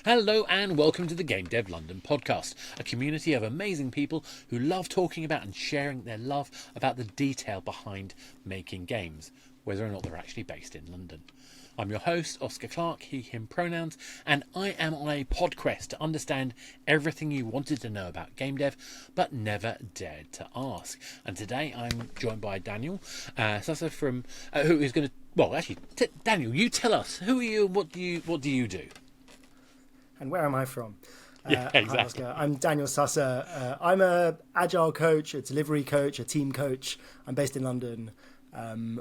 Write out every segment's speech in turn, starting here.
Hello and welcome to the Game Dev London podcast, a community of amazing people who love talking about and sharing their love about the detail behind making games, whether or not they're actually based in London. I'm your host, Oscar Clark, he, him pronouns, and I am on a Podquest to understand everything you wanted to know about game dev, but never dared to ask. And today I'm joined by Daniel Susser from, who is going to, Daniel, you tell us, who are you and what do you do? And where am I from? Yeah, exactly. Hi, Oscar. I'm Daniel Susser. I'm a Agile coach, a delivery coach, a team coach. I'm based in London. I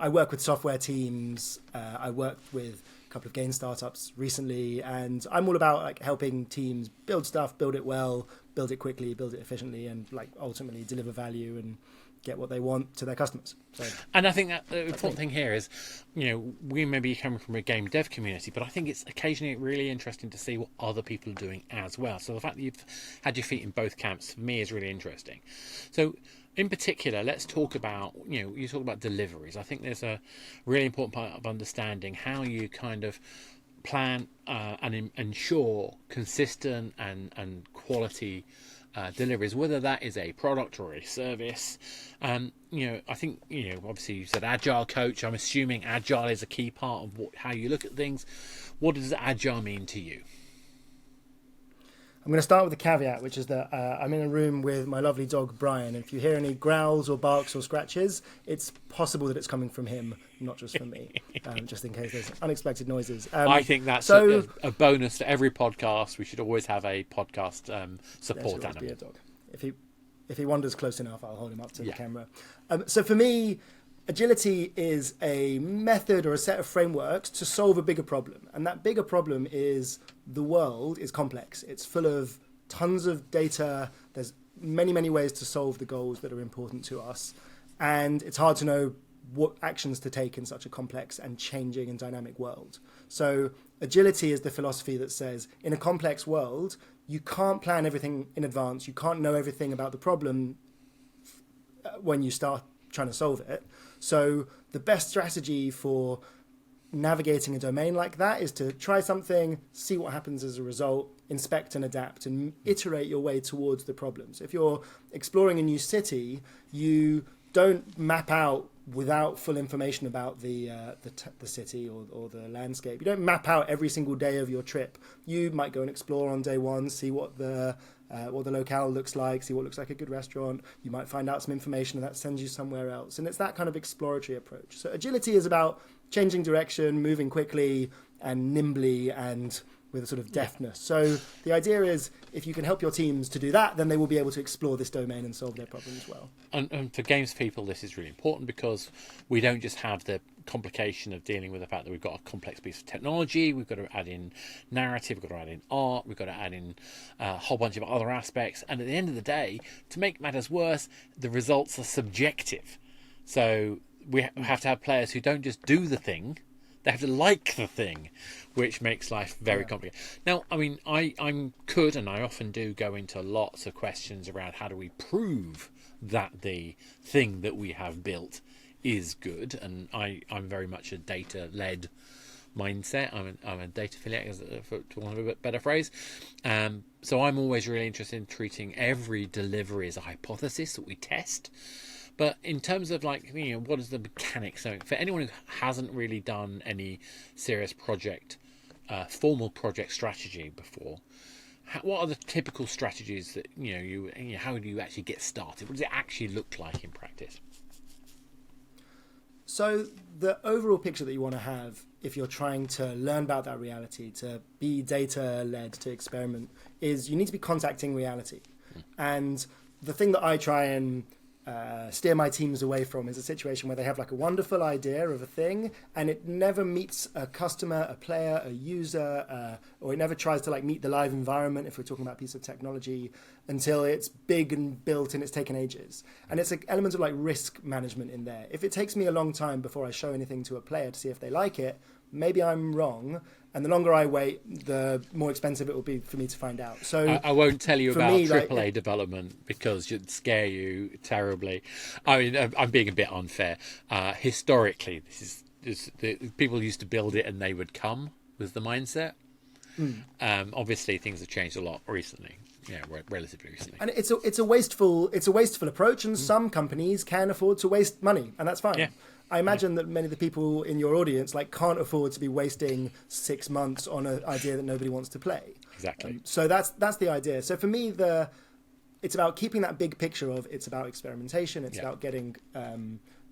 work with software teams. I worked with a couple of game startups recently, and I'm all about helping teams build stuff, build it well, build it quickly, build it efficiently, and ultimately deliver value and get what they want to their customers. So, and I think that the important thing here is, we may be coming from a game dev community, but I think it's occasionally really interesting to see what other people are doing as well. So the fact that you've had your feet in both camps, for me, is really interesting. So in particular, let's talk about, you talk about deliveries. I think there's a really important part of understanding how you kind of plan and ensure consistent and quality deliveries, whether that is a product or a service. I think, obviously you said Agile Coach. I'm assuming Agile is a key part of how you look at things. What does Agile mean to you? I'm going to start with a caveat, which is that I'm in a room with my lovely dog, Brian. If you hear any growls or barks or scratches, it's possible that it's coming from him, not just from me, just in case there's unexpected noises. I think that's a bonus to every podcast. We should always have a podcast support animal. Be a dog. If he wanders close enough, I'll hold him up to the camera. So for me, agility is a method or a set of frameworks to solve a bigger problem. And that bigger problem is the world is complex. It's full of tons of data. There's many, many ways to solve the goals that are important to us. And it's hard to know what actions to take in such a complex and changing and dynamic world. So agility is the philosophy that says in a complex world, you can't plan everything in advance. You can't know everything about the problem when you start trying to solve it. So the best strategy for navigating a domain like that is to try something, see what happens as a result, inspect and adapt, and iterate your way towards the problems. If you're exploring a new city, you don't map out without full information about the city or the landscape. You don't map out every single day of your trip. You might go and explore on day one, see what the locale looks like, see what looks like a good restaurant. You might find out some information and that sends you somewhere else. And it's that kind of exploratory approach. So agility is about changing direction, moving quickly and nimbly and with a sort of deftness. So the idea is if you can help your teams to do that, then they will be able to explore this domain and solve their problems well. And for games people, this is really important because we don't just have the complication of dealing with the fact that we've got a complex piece of technology, we've got to add in narrative, we've got to add in art, we've got to add in a whole bunch of other aspects. And at the end of the day, to make matters worse, the results are subjective. So we have to have players who don't just do the thing, they have to like the thing, which makes life very complicated. Now, I mean, I could, and I often do, go into lots of questions around how do we prove that the thing that we have built is good. And I'm very much a data-led mindset. I'm a data affiliate, for want of a better phrase. So I'm always really interested in treating every delivery as a hypothesis that we test. But in terms of what is the mechanics? So for anyone who hasn't really done any serious project, formal project strategy before, what are the typical strategies that how do you actually get started? What does it actually look like in practice? So the overall picture that you want to have if you're trying to learn about that reality, to be data-led, to experiment, is you need to be contacting reality. And the thing that I try and steer my teams away from is a situation where they have a wonderful idea of a thing and it never meets a customer, a player, a user, or it never tries to meet the live environment if we're talking about a piece of technology until it's big and built and it's taken ages. And it's an element of risk management in there. If it takes me a long time before I show anything to a player to see if they like it, maybe I'm wrong. And the longer I wait, the more expensive it will be for me to find out. So I won't tell you about AAA development because it'd scare you terribly. I mean, I'm being a bit unfair. Historically, this is the people used to build it and they would come, was the mindset. Obviously, things have changed a lot recently. Yeah, relatively recently. And it's a wasteful approach, and some companies can afford to waste money, and that's fine. Yeah. I imagine that many of the people in your audience can't afford to be wasting 6 months on an idea that nobody wants to play. Exactly. So that's the idea. So for me, it's about keeping that big picture of it's about experimentation. It's about getting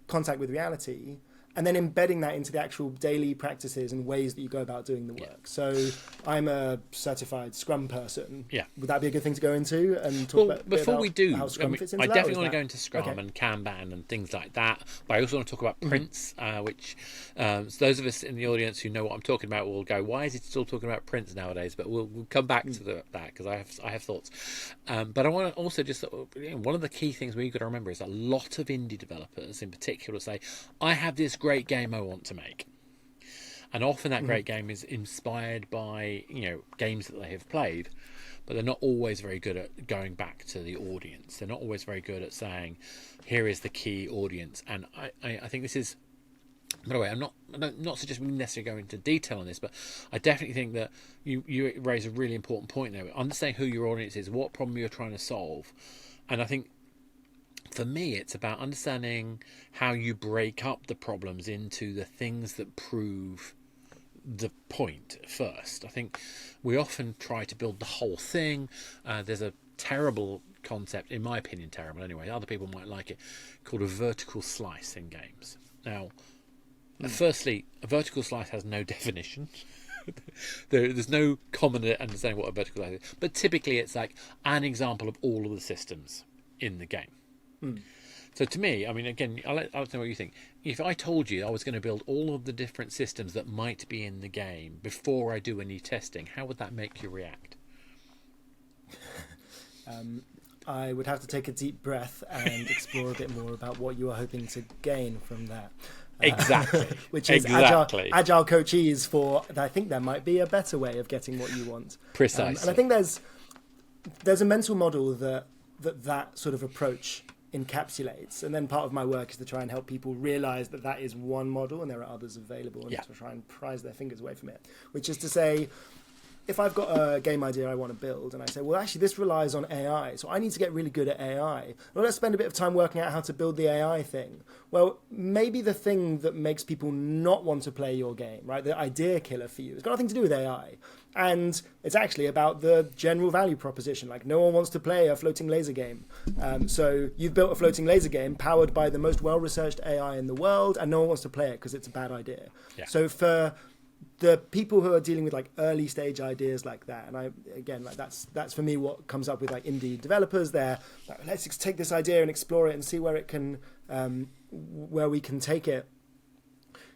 contact with reality, and then embedding that into the actual daily practices and ways that you go about doing the work. So I'm a certified Scrum person. Yeah. Would that be a good thing to go into and talk about before we do, how Scrum fits into I that? definitely want to go into Scrum Okay. and Kanban and things like that. But I also want to talk about Prince, which so those of us in the audience who know what I'm talking about will go, "Why is it still talking about Prince nowadays?" But we'll come back to that because I have thoughts. But I want to also just one of the key things we've got to remember is a lot of indie developers, in particular, say, "I have this great game I want to make," and often that great game is inspired by games that they have played, but they're not always very good at going back to the audience. They're not always very good at saying, "Here is the key audience." And I think this is, by the way, I'm not suggesting we necessarily go into detail on this, but I definitely think that you raise a really important point there. Understanding who your audience is, what problem you're trying to solve, and I think, for me, it's about understanding how you break up the problems into the things that prove the point first. I think we often try to build the whole thing. There's a terrible concept, in my opinion, terrible anyway, other people might like it, called a vertical slice in games. Now, firstly, a vertical slice has no definition. There's no common understanding what a vertical slice is, but typically it's like an example of all of the systems in the game. So to me, I mean, again, I'll know what you think. If I told you I was going to build all of the different systems that might be in the game before I do any testing, how would that make you react? I would have to take a deep breath and explore a bit more about what you are hoping to gain from that. Exactly. Which is agile coachees for, I think there might be a better way of getting what you want. Precisely. And I think there's a mental model that sort of approach encapsulates, and then part of my work is to try and help people realize that is one model and there are others available, and to try and prise their fingers away from it, which is to say, if I've got a game idea I want to build and I say, well, actually this relies on AI, so I need to get really good at AI. Well, let's spend a bit of time working out how to build the AI thing. Well, maybe the thing that makes people not want to play your game, right, the idea killer for you, has got nothing to do with AI. And it's actually about the general value proposition. Like, no one wants to play a floating laser game. So you've built a floating laser game powered by the most well-researched AI in the world, and no one wants to play it because it's a bad idea. Yeah. So for the people who are dealing with early stage ideas like that, and that's for me what comes up with indie developers. They're like, let's take this idea and explore it and see where it can, where we can take it.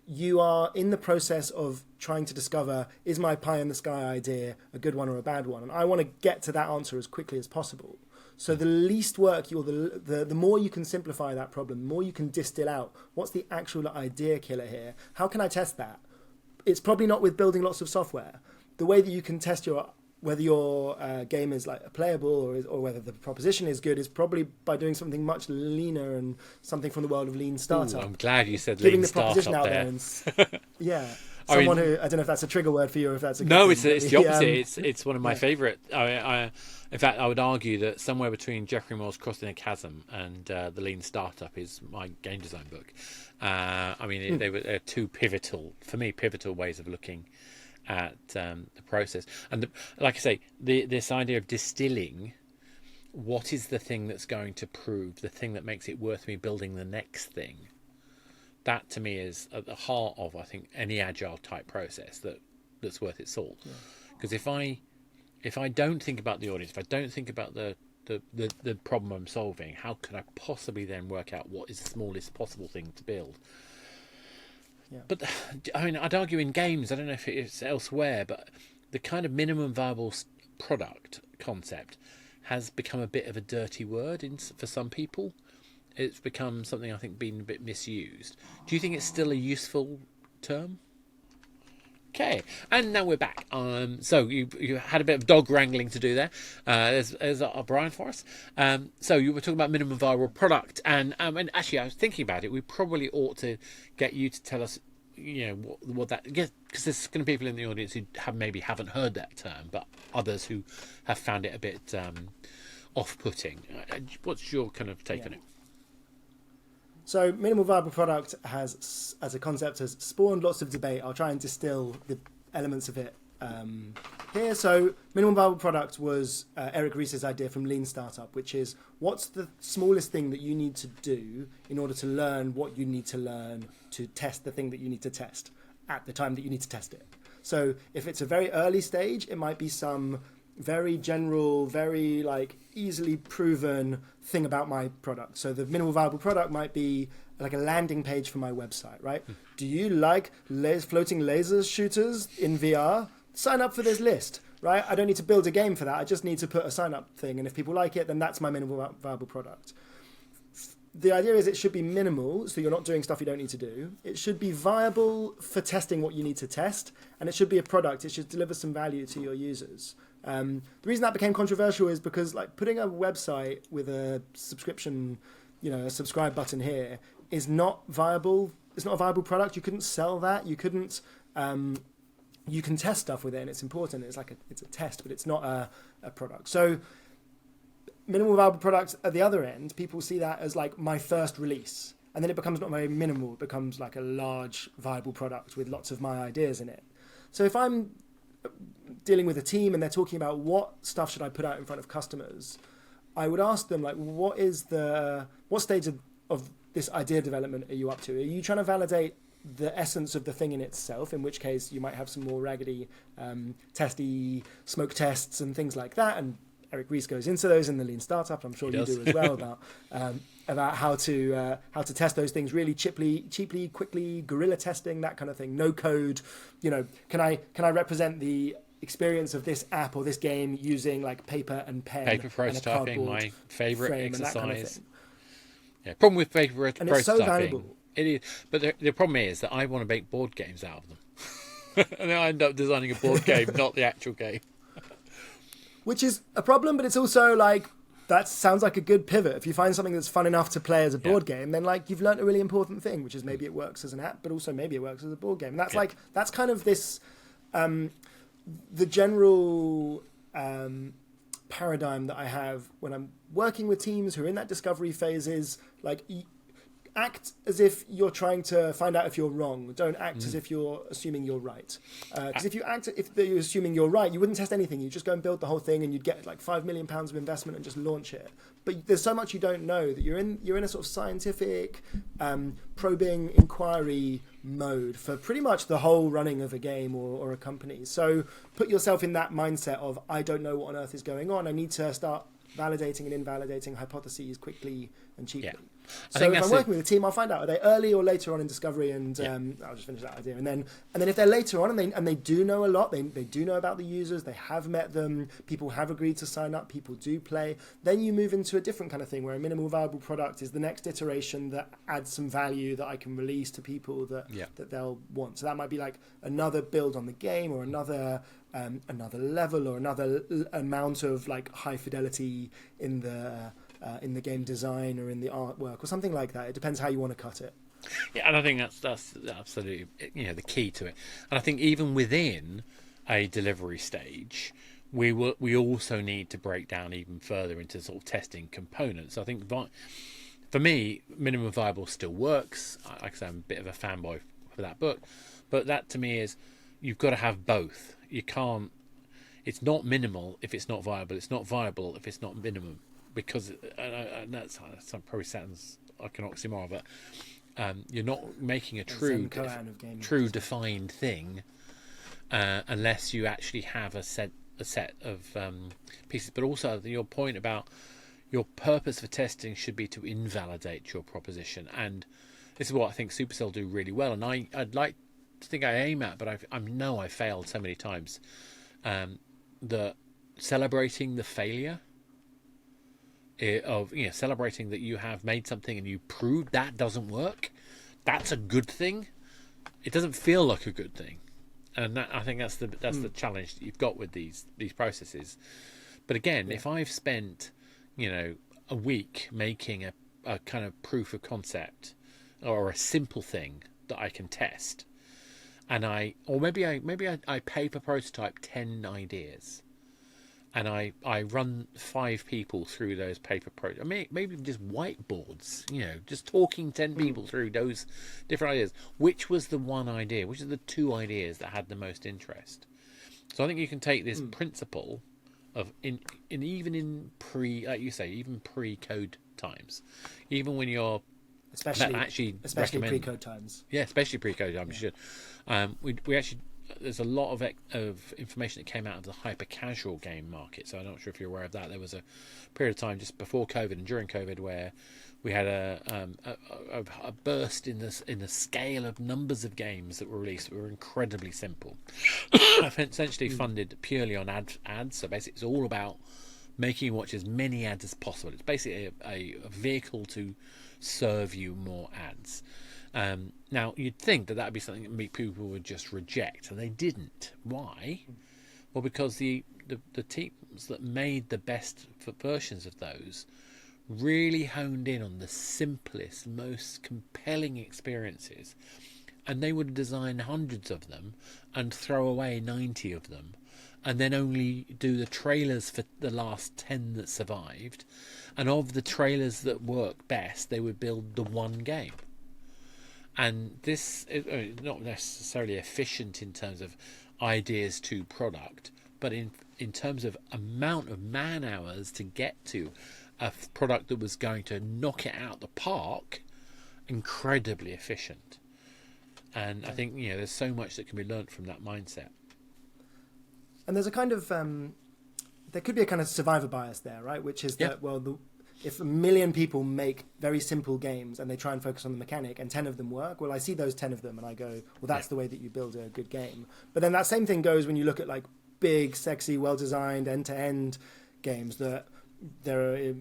You are in the process of trying to discover, is my pie in the sky idea a good one or a bad one? And I want to get to that answer as quickly as possible. So the least work, the more you can simplify that problem, the more you can distill out, what's the actual idea killer here? How can I test that? It's probably not with building lots of software. The way that you can test whether your game is playable or whether the proposition is good is probably by doing something much leaner and something from the world of lean startup. Ooh, I'm glad you said lean startup out there. Yeah. Someone who, I don't know if that's a trigger word for you or if that's a good no, thing, it's the opposite. It's one of my favourite. In fact, I would argue that somewhere between Jeffrey Moore's Crossing a Chasm and the Lean Startup is my game design book. They were two pivotal ways of looking at the process. And like I say, this idea of distilling what is the thing that's going to prove, the thing that makes it worth me building the next thing. That to me is at the heart of, I think, any agile type process that's worth its salt. Because if I don't think about the audience, if I don't think about the problem I'm solving, how could I possibly then work out what is the smallest possible thing to build? Yeah. But I'd argue in games, I don't know if it's elsewhere, but the kind of minimum viable product concept has become a bit of a dirty word for some people. It's become something I think being a bit misused. Do you think it's still a useful term? Okay, and now we're back. So you had a bit of dog wrangling to do there. There's Brian for us. So you were talking about minimum viable product, and actually I was thinking about it. We probably ought to get you to tell us what that, because there's going to be people in the audience who maybe haven't heard that term, but others who have found it a bit off-putting. What's your kind of take on it? So minimal viable product has, as a concept, has spawned lots of debate. I'll try and distill the elements of it here. So minimal viable product was Eric Ries's idea from Lean Startup, which is what's the smallest thing that you need to do in order to learn what you need to learn to test the thing that you need to test at the time that you need to test it. So if it's a very early stage, it might be some very general, very like easily proven thing about my product. So the minimal viable product might be like a landing page for my website, right? Do you like floating laser shooters in VR? Sign up for this list, right? I don't need to build a game for that. I just need to put a sign up thing. And if people like it, then that's my minimal viable product. The idea is it should be minimal, so you're not doing stuff you don't need to do. It should be viable for testing what you need to test. And it should be a product. It should deliver some value to your users. The reason that became controversial is because like putting a website with a subscription, a subscribe button here is not viable. It's not a viable product. You couldn't sell that. You couldn't. You can test stuff with it, and it's important. It's a test, but it's not a product. So minimal viable product at the other end, people see that as like my first release, and then it becomes not very minimal. It becomes like a large viable product with lots of my ideas in it. So if I'm dealing with a team and they're talking about what stuff should I put out in front of customers, I would ask them like, what stage of this idea development are you up to? Are you trying to validate the essence of the thing in itself, in which case you might have some more raggedy, testy smoke tests and things like that, and Eric Ries goes into those in the Lean Startup. I'm sure you do as well about how to test those things really cheaply, quickly, guerrilla testing, that kind of thing. No code. Can I represent the experience of this app or this game using like paper and pen? Paper prototyping, my favorite exercise. Kind of yeah, problem with paper prototyping. And it's so valuable. It is, but the problem is that I want to make board games out of them, and then I end up designing a board game, not the actual game. Which is a problem, but it's also like, that sounds like a good pivot. If you find something that's fun enough to play as a board game, then like you've learned a really important thing, which is maybe it works as an app, but also maybe it works as a board game. And that's kind of this, the general paradigm that I have when I'm working with teams who are in that discovery phase is like, act as if you're trying to find out if you're wrong. Don't act as if you're assuming you're right. Because if you're assuming you're right, you wouldn't test anything. You'd just go and build the whole thing, and you'd get like £5 million of investment and just launch it. But there's so much you don't know that you're in a sort of scientific, probing inquiry mode for pretty much the whole running of a game or a company. So put yourself in that mindset of, I don't know what on earth is going on. I need to start validating and invalidating hypotheses quickly and cheaply. Yeah. So if I'm working with a team, I'll find out, are they early or later on in discovery, and I'll just finish that idea. And then if they're later on and they do know a lot, they do know about the users, they have met them, people have agreed to sign up, people do play, then you move into a different kind of thing where a minimal viable product is the next iteration that adds some value that I can release to people that they'll want. So that might be like another build on the game, or another level, or another amount of like high fidelity in the game design or in the artwork or something like that. It depends how you want to cut it. Yeah, and I think that's absolutely the key to it. And I think even within a delivery stage, we also need to break down even further into sort of testing components. I think for me, minimum viable still works. Like I say, I'm a bit of a fanboy for that book, but that to me is, you've got to have both. You can't. It's not minimal if it's not viable. It's not viable if it's not minimum. Because that probably sounds like an oxymoron, but you're not making a true defined thing unless you actually have a set of pieces. But also, your point about your purpose for testing should be to invalidate your proposition, and this is what I think Supercell do really well. And I'd like to think I aim at, but I know I failed so many times. The celebrating the failure. Of celebrating that you have made something and you proved that doesn't work, that's a good thing. It doesn't feel like a good thing, and I think that's the challenge that you've got with these processes. But again, if I've spent a week making a kind of proof of concept or a simple thing that I can test, and I paper prototype 10 ideas, and I run 5 people through those paper prototypes. I mean, maybe just whiteboards, just talking 10 people through those different ideas. Which was the one idea? Which are the 2 ideas that had the most interest? So I think you can take this principle of even pre-code times, even when you're especially pre-code times. Yeah, especially pre-code times. You should. We actually, there's a lot of information that came out of the hyper casual game market. So I'm not sure if you're aware of that. There was a period of time just before COVID and during COVID where we had a burst in the scale of numbers of games that were released that were incredibly simple, essentially funded purely on ads. So basically, it's all about making you watch as many ads as possible. It's basically a vehicle to serve you more ads. Now, you'd think that would be something that people would just reject, and they didn't. Why? Well, because the teams that made the best versions of those really honed in on the simplest, most compelling experiences, and they would design hundreds of them and throw away 90 of them, and then only do the trailers for the last 10 that survived, and of the trailers that work best, they would build the one game. And this is not necessarily efficient in terms of ideas to product, but in terms of amount of man hours to get to a product that was going to knock it out the park, incredibly efficient. And I think there's so much that can be learnt from that mindset. And there's a kind of there could be a kind of survivor bias there, right? Which is that if 1 million people make very simple games and they try and focus on the mechanic and 10 of them work, well, I see those 10 of them and I go, well, that's the way that you build a good game. But then that same thing goes when you look at like big, sexy, well-designed end-to-end games that there are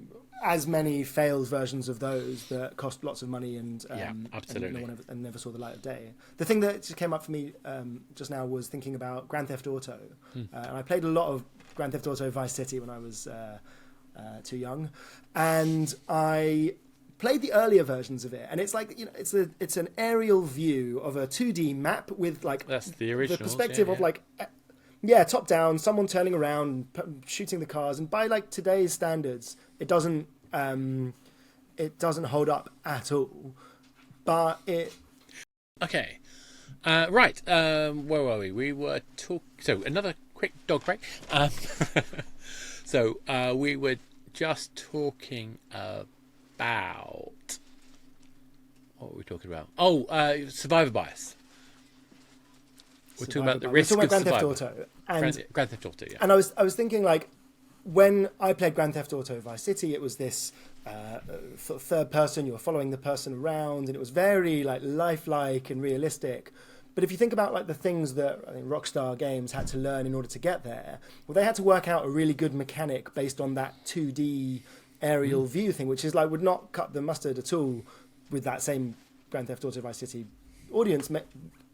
as many failed versions of those that cost lots of money and absolutely, and never saw the light of day. The thing that just came up for me just now was thinking about Grand Theft Auto. And I played a lot of Grand Theft Auto Vice City when I was too young, and I played the earlier versions of it, and it's like it's an aerial view of a 2D map with like that's the original perspective of like top down, someone turning around, shooting the cars, and by like today's standards, it doesn't hold up at all. But right. Where were we? We were so another quick dog break. So we were just talking about what were we talking about? Survivor bias. We're talking about the risk of Grand survival. Theft Auto and Grand Theft Auto, yeah. And I was thinking like when I played Grand Theft Auto Vice City, it was this third person. You were following the person around, and it was very like lifelike and realistic. But if you think about like the things that I think Rockstar Games had to learn in order to get there, well, they had to work out a really good mechanic based on that 2D aerial view thing, which is like would not cut the mustard at all with that same Grand Theft Auto Vice City audience.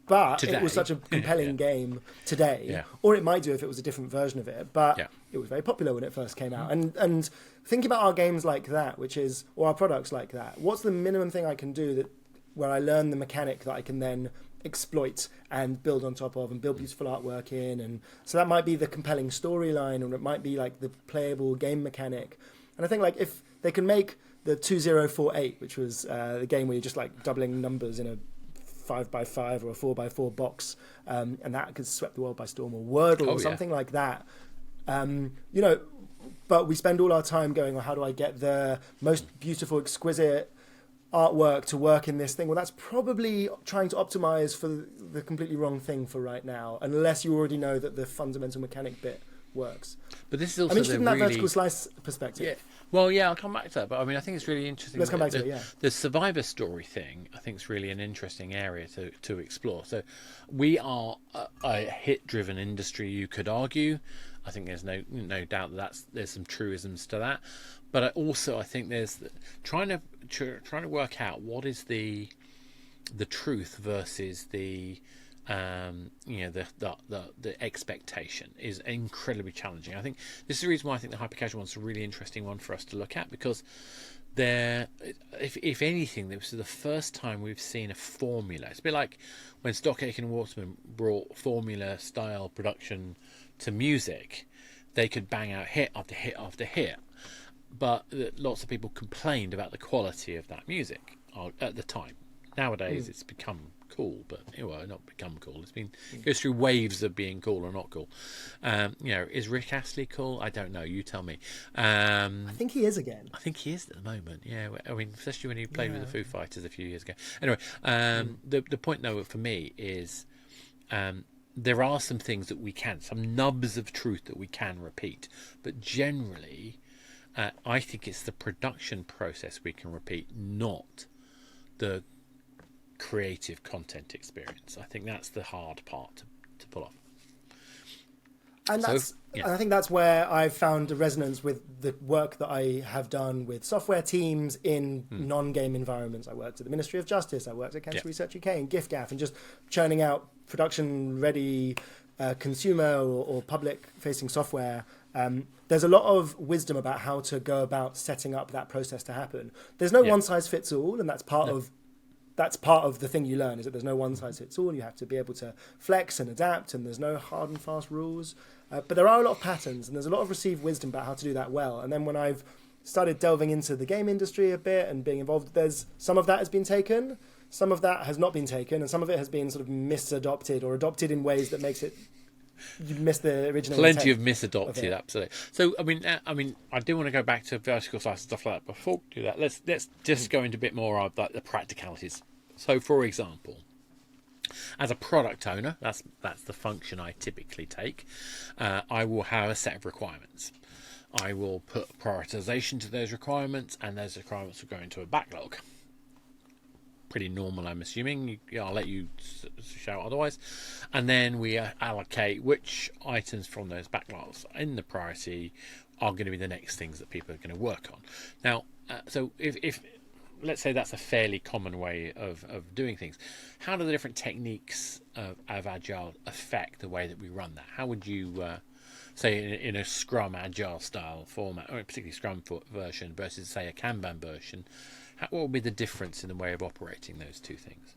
But today, it was such a compelling game today, or it might do if it was a different version of it. But it was very popular when it first came out. And thinking about our games like that, or our products like that, what's the minimum thing I can do where I learn the mechanic that I can then exploit and build on top of and build beautiful artwork in? And so that might be the compelling storyline, or it might be like the playable game mechanic. And I think like if they can make the 2048, which was the game where you're just like doubling numbers in a 5x5 or a 4x4 box, and that could sweep the world by storm, or Wordle or something like that. But we spend all our time going, well, how do I get the most beautiful, exquisite artwork to work in this thing? Well, that's probably trying to optimize for the completely wrong thing for right now, unless you already know that the fundamental mechanic bit works. But this is also that vertical slice perspective. Yeah. Well, I'll come back to that. But I mean, I think it's really interesting. Let's come back to it. Yeah. The survivor story thing, I think, is really an interesting area to explore. So, we are a hit-driven industry. You could argue. I think there's no doubt that there's some truisms to that. But I think there's trying to work out what is the truth versus the expectation is incredibly challenging. I think this is the reason why I think the hyper casual one's a really interesting one for us to look at, because if anything, this is the first time we've seen a formula. It's a bit like when Stock Aitken and Waterman brought formula style production to music. They could bang out hit after hit after hit, but lots of people complained about the quality of that music at the time. Nowadays it's become cool, but not become cool. It goes through waves of being cool or not cool. Is Rick Astley cool? I don't know. You tell me. I think he is again. I think he is at the moment. Yeah, I mean, especially when he played with the Foo Fighters a few years ago. Anyway, the point though for me is there are some things that we can, some nubs of truth that we can repeat, but generally, I think it's the production process we can repeat, not the creative content experience. I think that's the hard part to pull off. And I think that's where I've found a resonance with the work that I have done with software teams in non-game environments. I worked at the Ministry of Justice, I worked at Cancer Research UK and GiftGaff, and just churning out production-ready consumer or public-facing software. There's a lot of wisdom about how to go about setting up that process to happen. There's no one-size-fits-all, and that's part of the thing you learn, is that there's no one-size-fits-all. You have to be able to flex and adapt, and there's no hard and fast rules. But there are a lot of patterns, and there's a lot of received wisdom about how to do that well. And then when I've started delving into the game industry a bit and being involved, there's some of that has been taken, some of that has not been taken, and some of it has been sort of misadopted or adopted in ways that makes it you miss the original plenty intent of misadopted, absolutely. So I mean I do want to go back to vertical slice and stuff like that. Before we do that, let's just go into a bit more of like the practicalities. So for example, as a product owner, that's the function I typically take. I will have a set of requirements. I will put prioritization to those requirements, and those requirements will go into a backlog. Pretty normal, I'm assuming. I'll let you shout otherwise. And then we allocate which items from those backlogs in the priority are going to be the next things that people are going to work on. Now, so if let's say that's a fairly common way of doing things, how do the different techniques of Agile affect the way that we run that? How would you say in a Scrum Agile style format, or particularly Scrum version versus say a Kanban version, what would be the difference in the way of operating those two things?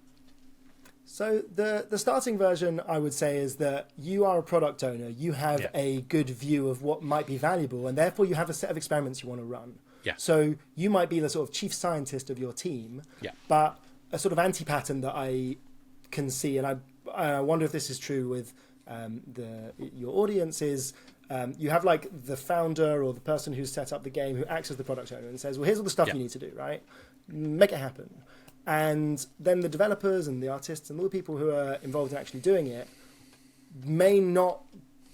So the starting version, I would say, is that you are a product owner. You have a good view of what might be valuable, and therefore you have a set of experiments you want to run. Yeah. So you might be the sort of chief scientist of your team, but a sort of anti-pattern that I can see, and I wonder if this is true with your audience, is you have like the founder or the person who's set up the game who acts as the product owner and says, well, here's all the stuff you need to do, right? Make it happen. And then the developers and the artists and all the people who are involved in actually doing it may not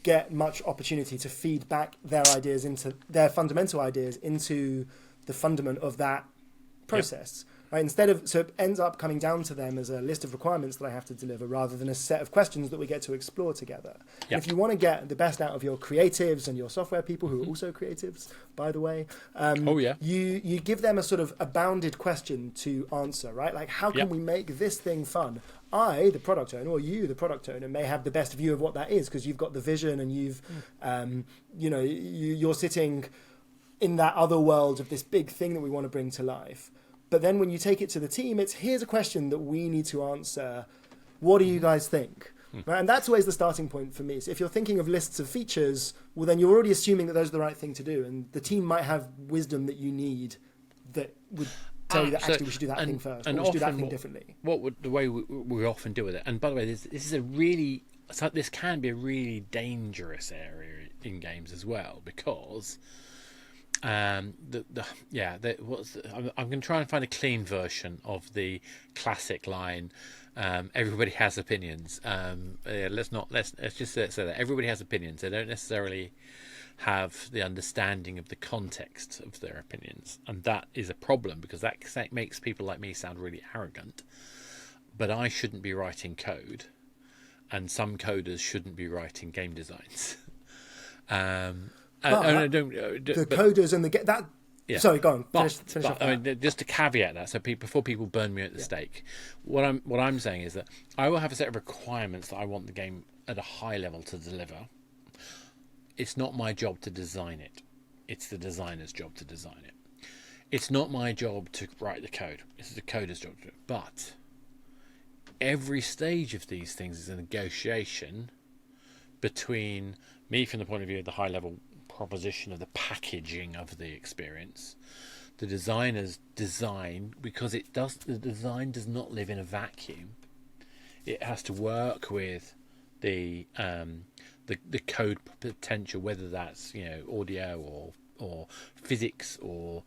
get much opportunity to feed back their ideas into their fundamental ideas into the fundament of that process. Right? So it ends up coming down to them as a list of requirements that I have to deliver rather than a set of questions that we get to explore together. If you want to get the best out of your creatives and your software people who are also creatives, by the way, you give them a sort of a bounded question to answer, right? Like, how can we make this thing fun? I, the product owner, or you, the product owner, may have the best view of what that is because you've got the vision and you've, you're sitting in that other world of this big thing that we want to bring to life. But then when you take it to the team, here's a question that we need to answer. What do you guys think? Right? And that's always the starting point for me. So if you're thinking of lists of features, well, then you're already assuming that those are the right thing to do. And the team might have wisdom that you need that would tell you that actually we should do that thing first, or we should do that thing differently. The way we often deal with it. And by the way, this can be a really dangerous area in games as well, because I'm going to try and find a clean version of the classic line. Everybody has opinions. Let's just say that everybody has opinions. They don't necessarily have the understanding of the context of their opinions, and that is a problem because that makes people like me sound really arrogant. But I shouldn't be writing code, and some coders shouldn't be writing game designs. Coders and that. Yeah. Sorry, go on. Finish off I mean, just to caveat that, so before people burn me at the stake, what I'm saying is that I will have a set of requirements that I want the game at a high level to deliver. It's not my job to design it; it's the designer's job to design it. it's not my job to write the code. It's the coder's job to do it. But every stage of these things is a negotiation between me from the point of view of the high level proposition of the packaging of the experience, the designer's design, because the design does not live in a vacuum. It has to work with the code potential, whether that's audio or physics or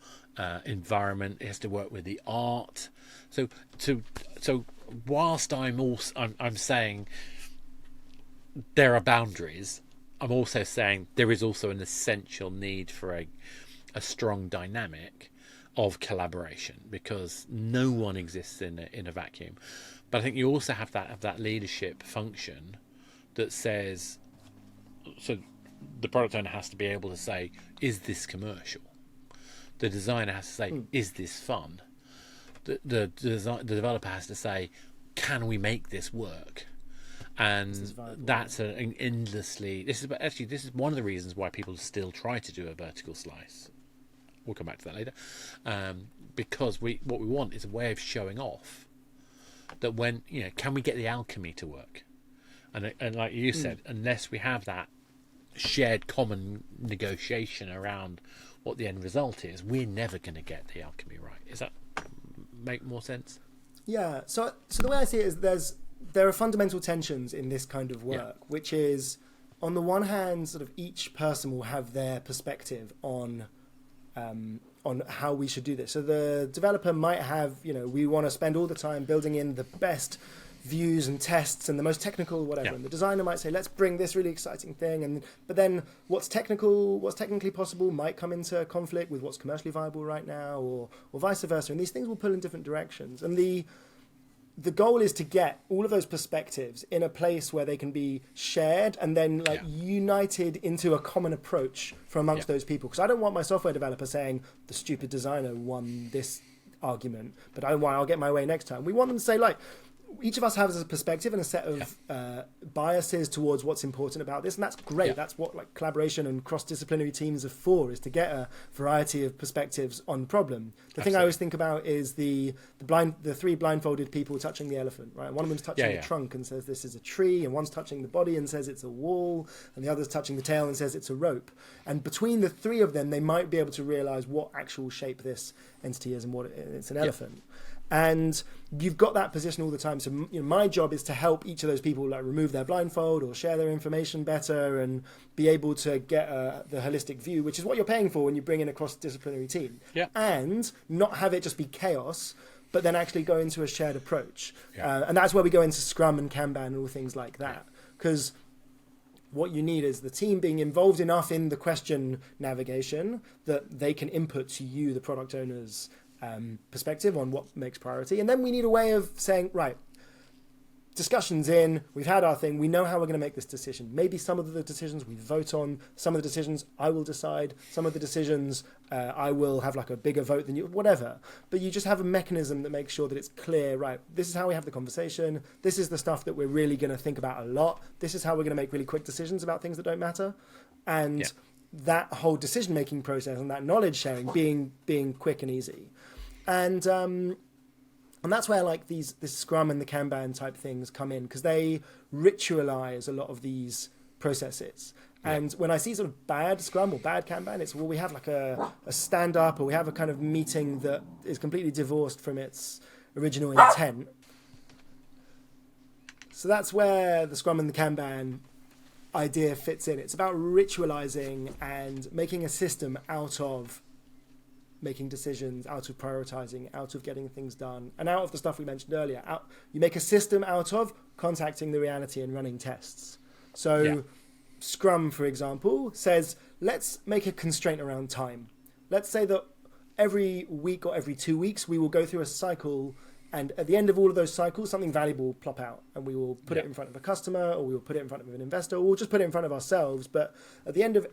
environment. It has to work with the art. So whilst I'm saying there are boundaries, I'm also saying there is also an essential need for a strong dynamic of collaboration, because no one exists in a vacuum. But I think you also have that leadership function that says, so the product owner has to be able to say, is this commercial? The designer has to say, is this fun? The developer has to say, can we make this work? And that's an endlessly. This is one of the reasons why people still try to do a vertical slice. We'll come back to that later, because what we want is a way of showing off that when can we get the alchemy to work, and like you said, unless we have that shared common negotiation around what the end result is, we're never going to get the alchemy right. Does that make more sense? Yeah. So the way I see it is there are fundamental tensions in this kind of work, which is, on the one hand, sort of each person will have their perspective on how we should do this. So the developer might have, we want to spend all the time building in the best views and tests and the most technical whatever. Yeah. And the designer might say, let's bring this really exciting thing. But then what's technically possible might come into conflict with what's commercially viable right now, or vice versa. And these things will pull in different directions. And the goal is to get all of those perspectives in a place where they can be shared and then united into a common approach from amongst those people. Because I don't want my software developer saying, the stupid designer won this argument, but I'll get my way next time. We want them to say, each of us has a perspective and a set of biases towards what's important about this, and that's great. Yeah. That's what collaboration and cross-disciplinary teams are for, is to get a variety of perspectives on problem. The thing I always think about is the three blindfolded people touching the elephant, right? One of them's touching the trunk and says this is a tree, and one's touching the body and says it's a wall, and the other's touching the tail and says it's a rope. And between the three of them, they might be able to realize what actual shape this entity is and what it's an elephant. And you've got that position all the time. So my job is to help each of those people remove their blindfold or share their information better and be able to get the holistic view, which is what you're paying for when you bring in a cross-disciplinary team. Yeah. And not have it just be chaos, but then actually go into a shared approach. Yeah. And that's where we go into Scrum and Kanban and all things like that. Because what you need is the team being involved enough in the question navigation that they can input to you, the product owners, perspective on what makes priority. And then we need a way of saying, right, discussion's in, we've had our thing, we know how we're going to make this decision. Maybe some of the decisions we vote on, some of the decisions I will decide, some of the decisions I will have a bigger vote than you, whatever. But you just have a mechanism that makes sure that it's clear, right, this is how we have the conversation, this is the stuff that we're really going to think about a lot, this is how we're going to make really quick decisions about things that don't matter. And that whole decision-making process and that knowledge sharing being quick and easy. And that's where this Scrum and the Kanban type things come in, because they ritualize a lot of these processes. And when I see sort of bad Scrum or bad Kanban, it's we have a stand-up, or we have a kind of meeting that is completely divorced from its original intent. So that's where the Scrum and the Kanban idea fits in. It's about ritualizing and making a system out of making decisions, out of prioritizing, out of getting things done, and out of the stuff we mentioned earlier. You make a system out of contacting the reality and running tests. So Scrum, for example, says, let's make a constraint around time. Let's say that every week or every 2 weeks, we will go through a cycle, and at the end of all of those cycles, something valuable will plop out, and we will put it in front of a customer, or we will put it in front of an investor, or we'll just put it in front of ourselves. But at the end of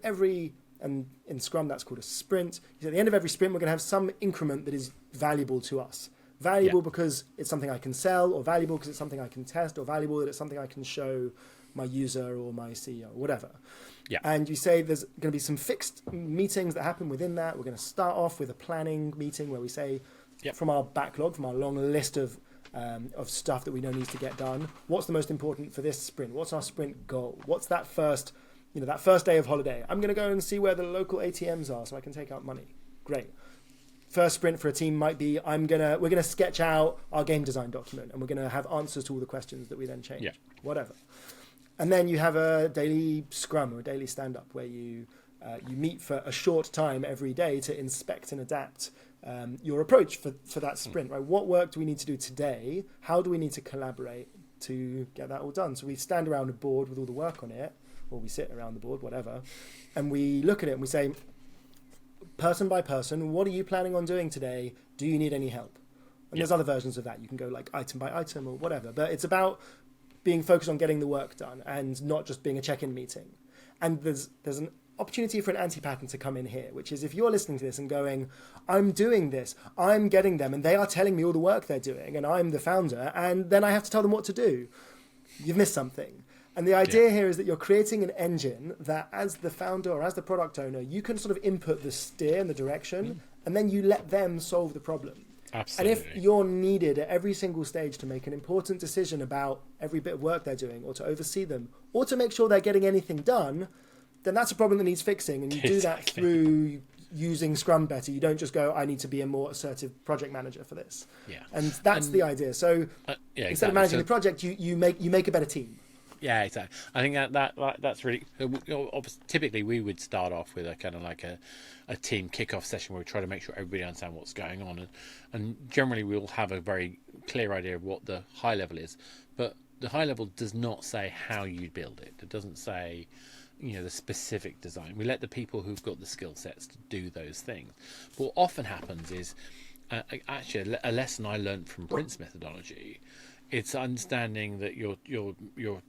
and in Scrum, that's called a sprint. At the end of every sprint, we're going to have some increment that is valuable to us. Valuable because it's something I can sell, or valuable because it's something I can test, or valuable that it's something I can show my user or my CEO or whatever. Yeah. And you say there's going to be some fixed meetings that happen within that. We're going to start off with a planning meeting where we say, from our backlog, from our long list of stuff that we know needs to get done, what's the most important for this sprint? What's our sprint goal? What's that first, that first day of holiday? I'm going to go and see where the local ATMs are so I can take out money. Great. First sprint for a team might be we're gonna sketch out our game design document and we're gonna have answers to all the questions that we then change. Yeah. Whatever. And then you have a daily scrum or a daily stand-up where you meet for a short time every day to inspect and adapt your approach for that sprint. Right? What work do we need to do today? How do we need to collaborate to get that all done? So we stand around a board with all the work on it, or we sit around the board, whatever, and we look at it and we say, person by person, what are you planning on doing today? Do you need any help? And there's other versions of that. You can go like item by item or whatever, but it's about being focused on getting the work done and not just being a check-in meeting. And there's an opportunity for an anti-pattern to come in here, which is if you're listening to this and going, I'm doing this, I'm getting them, and they are telling me all the work they're doing, and I'm the founder, and then I have to tell them what to do. You've missed something. And the idea here is that you're creating an engine that as the founder or as the product owner, you can sort of input the steer and the direction, and then you let them solve the problem. Absolutely. And if you're needed at every single stage to make an important decision about every bit of work they're doing, or to oversee them, or to make sure they're getting anything done, then that's a problem that needs fixing. And you do that through using Scrum better. You don't just go, I need to be a more assertive project manager for this. Yeah. And that's the idea. So instead of managing the project, you make a better team. Yeah, exactly. I think that's really typically we would start off with a kind of like a team kickoff session where we try to make sure everybody understands what's going on, and generally we'll have a very clear idea of what the high level is, but the high level does not say how you build it. It doesn't say the specific design. We let the people who've got the skill sets to do those things. But what often happens is actually a lesson I learned from Prince methodology. It's understanding that you're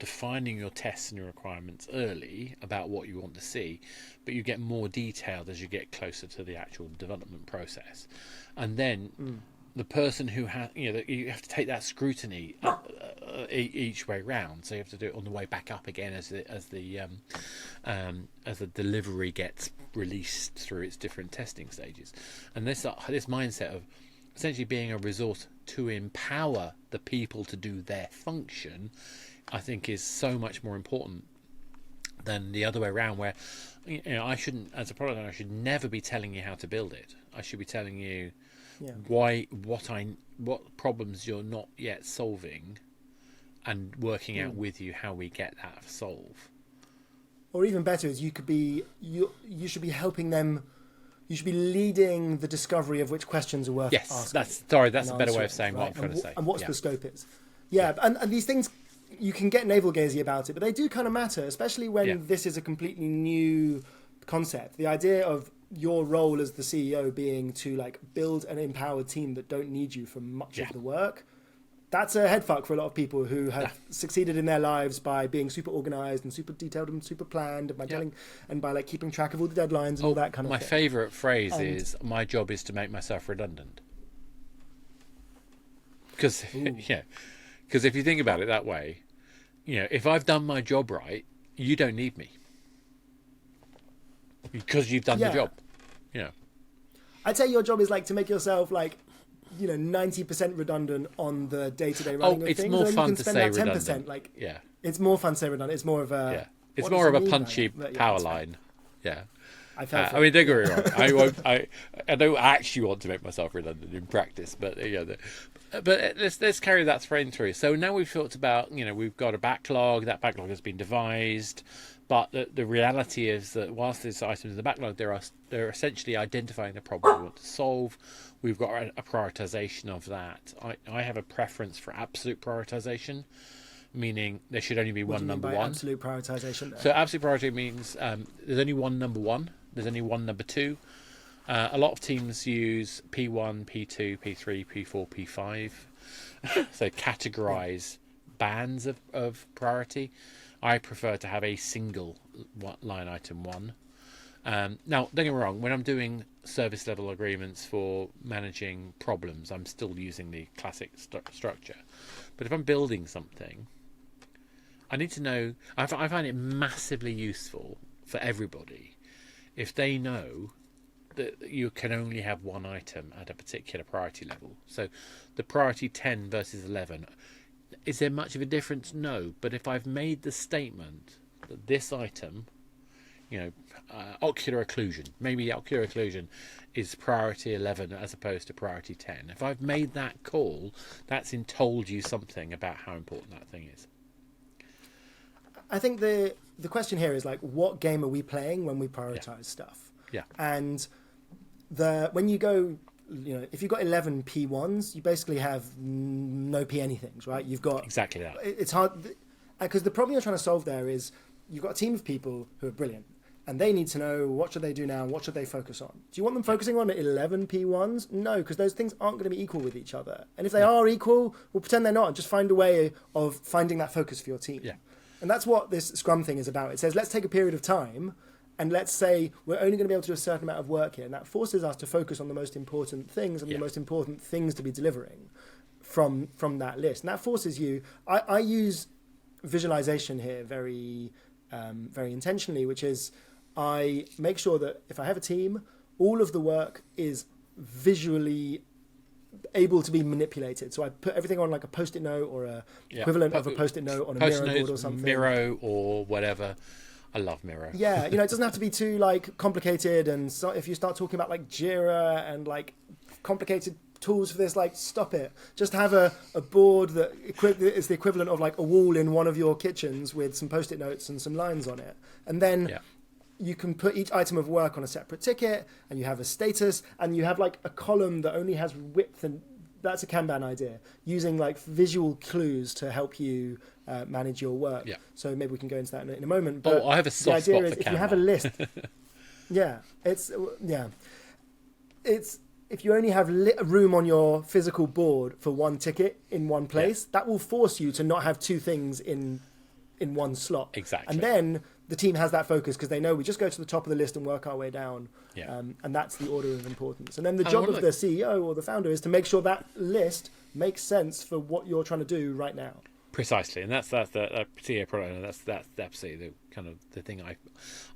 defining your tests and your requirements early about what you want to see, but you get more detailed as you get closer to the actual development process, and then the person who has you have to take that scrutiny each way round. So you have to do it on the way back up again as the delivery gets released through its different testing stages, and this mindset of essentially being a resource to empower the people to do their function, I think is so much more important than the other way around, where I shouldn't, as a product owner, I should never be telling you how to build it. I should be telling you what problems you're not yet solving, and working out with you how we get that solve. Or even better is you should be helping them. You should be leading the discovery of which questions are worth asking. That's a better way of saying what I'm trying to say. And what's the scope is. Yeah, and these things, you can get navel-gazing about it, but they do kind of matter, especially when this is a completely new concept. The idea of your role as the CEO being to build an empowered team that don't need you for much of the work. That's a head fuck for a lot of people who have succeeded in their lives by being super organized and super detailed and super planned, and by keeping track of all the deadlines and all that kind of thing. My favorite phrase is, my job is to make myself redundant. Because if you think about it that way, if I've done my job right, you don't need me. Because you've done the job. I'd say your job is to make yourself 90% redundant on the day-to-day running of it's things. more And fun you can to spend say that 10%, redundant. It's more fun to say redundant. It's more of a it's more of a punchy power line. Yeah. I mean, don't get me wrong. I don't actually want to make myself redundant in practice, but but let's carry that thread through. So now we've talked about we've got a backlog. That backlog has been devised. But the reality is that whilst there's items in the backlog, they're essentially identifying the problem we want to solve. We've got a prioritization of that. I have a preference for absolute prioritization, meaning there should only be one number one. Absolute prioritization there? So absolute priority means there's only one number one. There's only one number two. A lot of teams use P1, P2, P3, P4, P5. So categorize bands of priority. I prefer to have a single line item one. Now, don't get me wrong, when I'm doing service level agreements for managing problems, I'm still using the classic structure. But if I'm building something, I need to know. I find it massively useful for everybody if they know that you can only have one item at a particular priority level. So the priority 10 versus 11, is there much of a difference? No. But if I've made the statement that this item, ocular occlusion, maybe ocular occlusion is priority 11 as opposed to priority 10. If I've made that call, that's told you something about how important that thing is. I think the question here is like, what game are we playing when we prioritize stuff? Yeah. And when you go, if you've got 11 P1s, you basically have no P anythings, right? You've got exactly that. It's hard because the problem you're trying to solve there is you've got a team of people who are brilliant, and they need to know what should they do now, what should they focus on. Do you want them focusing on 11 P1s? No, because those things aren't going to be equal with each other. And if they are equal, we'll pretend they're not and just find a way of finding that focus for your team. Yeah. And that's what this Scrum thing is about. It says, let's take a period of time and let's say we're only going to be able to do a certain amount of work here. And that forces us to focus on the most important things and the most important things to be delivering from that list. And that forces you, I use visualization here very intentionally, which is I make sure that if I have a team, all of the work is visually able to be manipulated. So I put everything on like a post-it note or a equivalent of a post-it note on a Miro board or something. Miro or whatever. I love Miro. Yeah, it doesn't have to be too like complicated. And so if you start talking about like Jira and like complicated tools for this, like stop it. Just have a board that is the equivalent of like a wall in one of your kitchens with some post-it notes and some lines on it. And then you can put each item of work on a separate ticket, and you have a status, and you have like a column that only has width, and that's a Kanban idea, using like visual clues to help you manage your work. Yeah. So maybe we can go into that in a moment. But I have a soft spot for Kanban. If you have a list, it's if you only have a room on your physical board for one ticket in one place, that will force you to not have two things in one slot. Exactly. And then the team has that focus because they know we just go to the top of the list and work our way down. Yeah. And that's the order of importance. And then the job of the CEO or the founder is to make sure that list makes sense for what you're trying to do right now. Precisely, and that's the CEO product owner. That's absolutely the kind of the thing I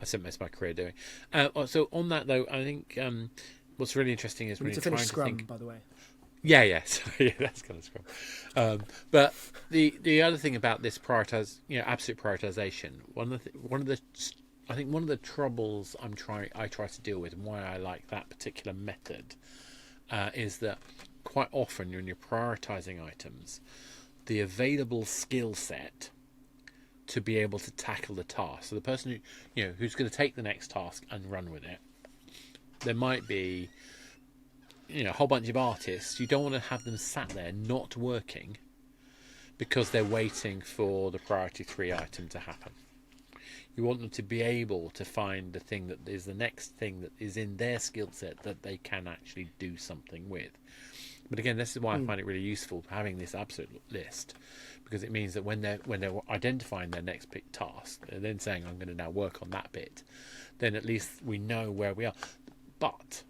spent most of my career doing. So on that though, I think what's really interesting is we when need to you're finish trying Scrum, to think, by the way. Yeah. Sorry, that's kind of Scrum. But the other thing about this absolute prioritization. One of the troubles I try to deal with, and why I like that particular method, is that quite often when you're prioritizing items, the available skill set to be able to tackle the task. So the person who's going to take the next task and run with it, there might be a whole bunch of artists. You don't want to have them sat there not working because they're waiting for the priority 3 item to happen. You want them to be able to find the thing that is the next thing that is in their skill set that they can actually do something with. But again, this is why I find it really useful having this absolute list, because it means that when they're identifying their next pick task, they're then saying, I'm going to now work on that bit, then at least we know where we are. But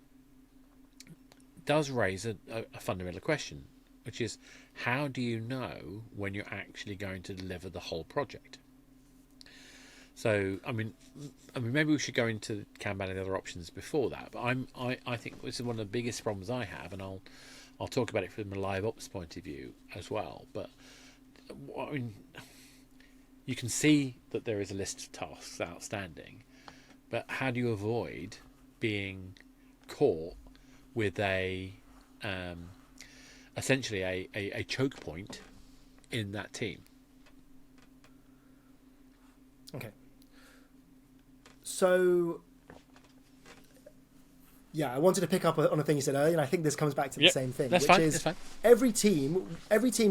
it does raise a fundamental question, which is, how do you know when you're actually going to deliver the whole project? So, I mean, maybe we should go into Kanban and other options before that. But I think this is one of the biggest problems I have, and I'll talk about it from a live ops point of view as well. But I mean, you can see that there is a list of tasks outstanding, but how do you avoid being caught with essentially a choke point in that team? Okay. So, I wanted to pick up on a thing you said earlier, and I think this comes back to the same thing, that's fine. Every team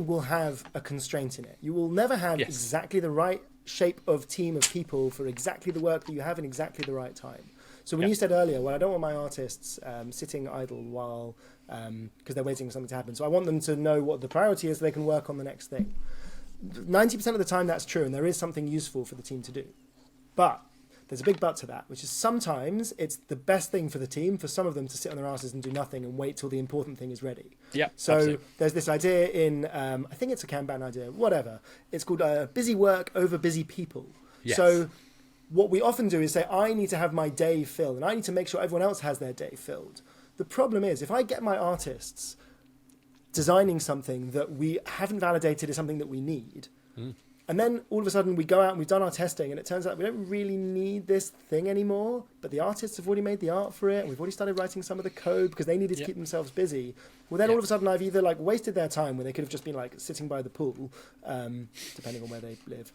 will have a constraint in it. You will never have exactly the right shape of team of people for exactly the work that you have in exactly the right time. So when you said earlier, well, I don't want my artists sitting idle while because they're waiting for something to happen. So I want them to know what the priority is so they can work on the next thing. 90% of the time that's true, and there is something useful for the team to do. But there's a big but to that, which is sometimes it's the best thing for the team for some of them to sit on their asses and do nothing and wait till the important thing is ready. Yeah. So absolutely. there's this idea in, I think it's a Kanban idea, whatever. It's called busy work over busy people. Yes. So what we often do is say, I need to have my day filled and I need to make sure everyone else has their day filled. The problem is, if I get my artists designing something that we haven't validated is something that we need, and then all of a sudden we go out and we've done our testing and it turns out we don't really need this thing anymore, but the artists have already made the art for it and we've already started writing some of the code because they needed to keep themselves busy. Well, then all of a sudden I've either like wasted their time when they could have just been like sitting by the pool, depending on where they live,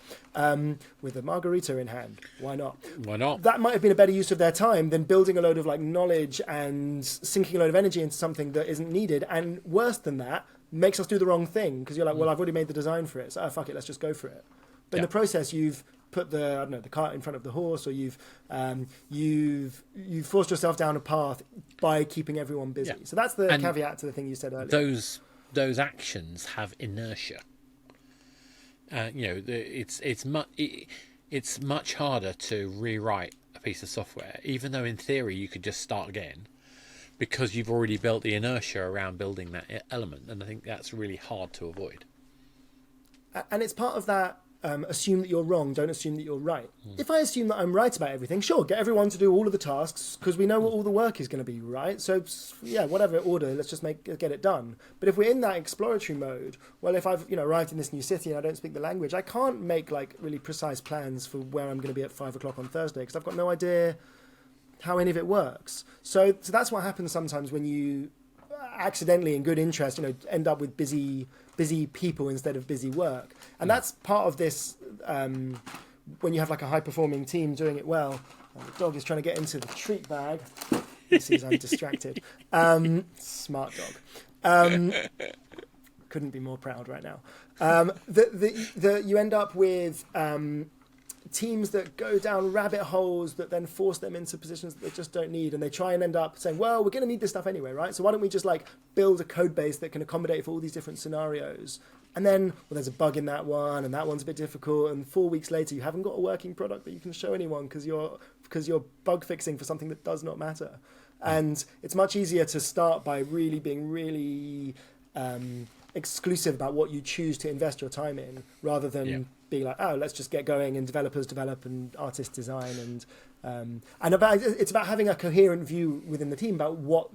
with a margarita in hand. Why not? Why not? That might have been a better use of their time than building a load of like knowledge and sinking a load of energy into something that isn't needed. And worse than that, makes us do the wrong thing because you're like, well, I've already made the design for it, so fuck it, let's just go for it. But in the process, you've put the cart in front of the horse, or you've forced yourself down a path by keeping everyone busy. So that's the caveat to the thing you said earlier. Those actions have inertia. It's much harder to rewrite a piece of software, even though in theory you could just start again, because you've already built the inertia around building that element, and I think that's really hard to avoid. And it's part of that assume that you're wrong, don't assume that you're right. If I assume that I'm right about everything, sure, get everyone to do all of the tasks because we know what all the work is going to be, right? So, yeah, whatever order, let's just get it done. But if we're in that exploratory mode, well, if I've arrived in this new city and I don't speak the language, I can't make like really precise plans for where I'm going to be at 5 o'clock on Thursday because I've got no idea how any of it works. So that's what happens sometimes when you accidentally, in good interest, end up with busy people instead of busy work. And that's part of this, when you have like a high-performing team doing it well. The dog is trying to get into the treat bag. He sees I'm distracted. Smart dog. Couldn't be more proud right now. You end up with teams that go down rabbit holes that then force them into positions that they just don't need, and they try and end up saying, well, we're going to need this stuff anyway, right? So why don't we just like build a code base that can accommodate for all these different scenarios? And then, well, there's a bug in that one, and that one's a bit difficult, and 4 weeks later you haven't got a working product that you can show anyone because you're bug fixing for something that does not matter. And it's much easier to start by being really exclusive about what you choose to invest your time in, rather than being like, oh, let's just get going and developers develop and artists design, and it's about having a coherent view within the team about what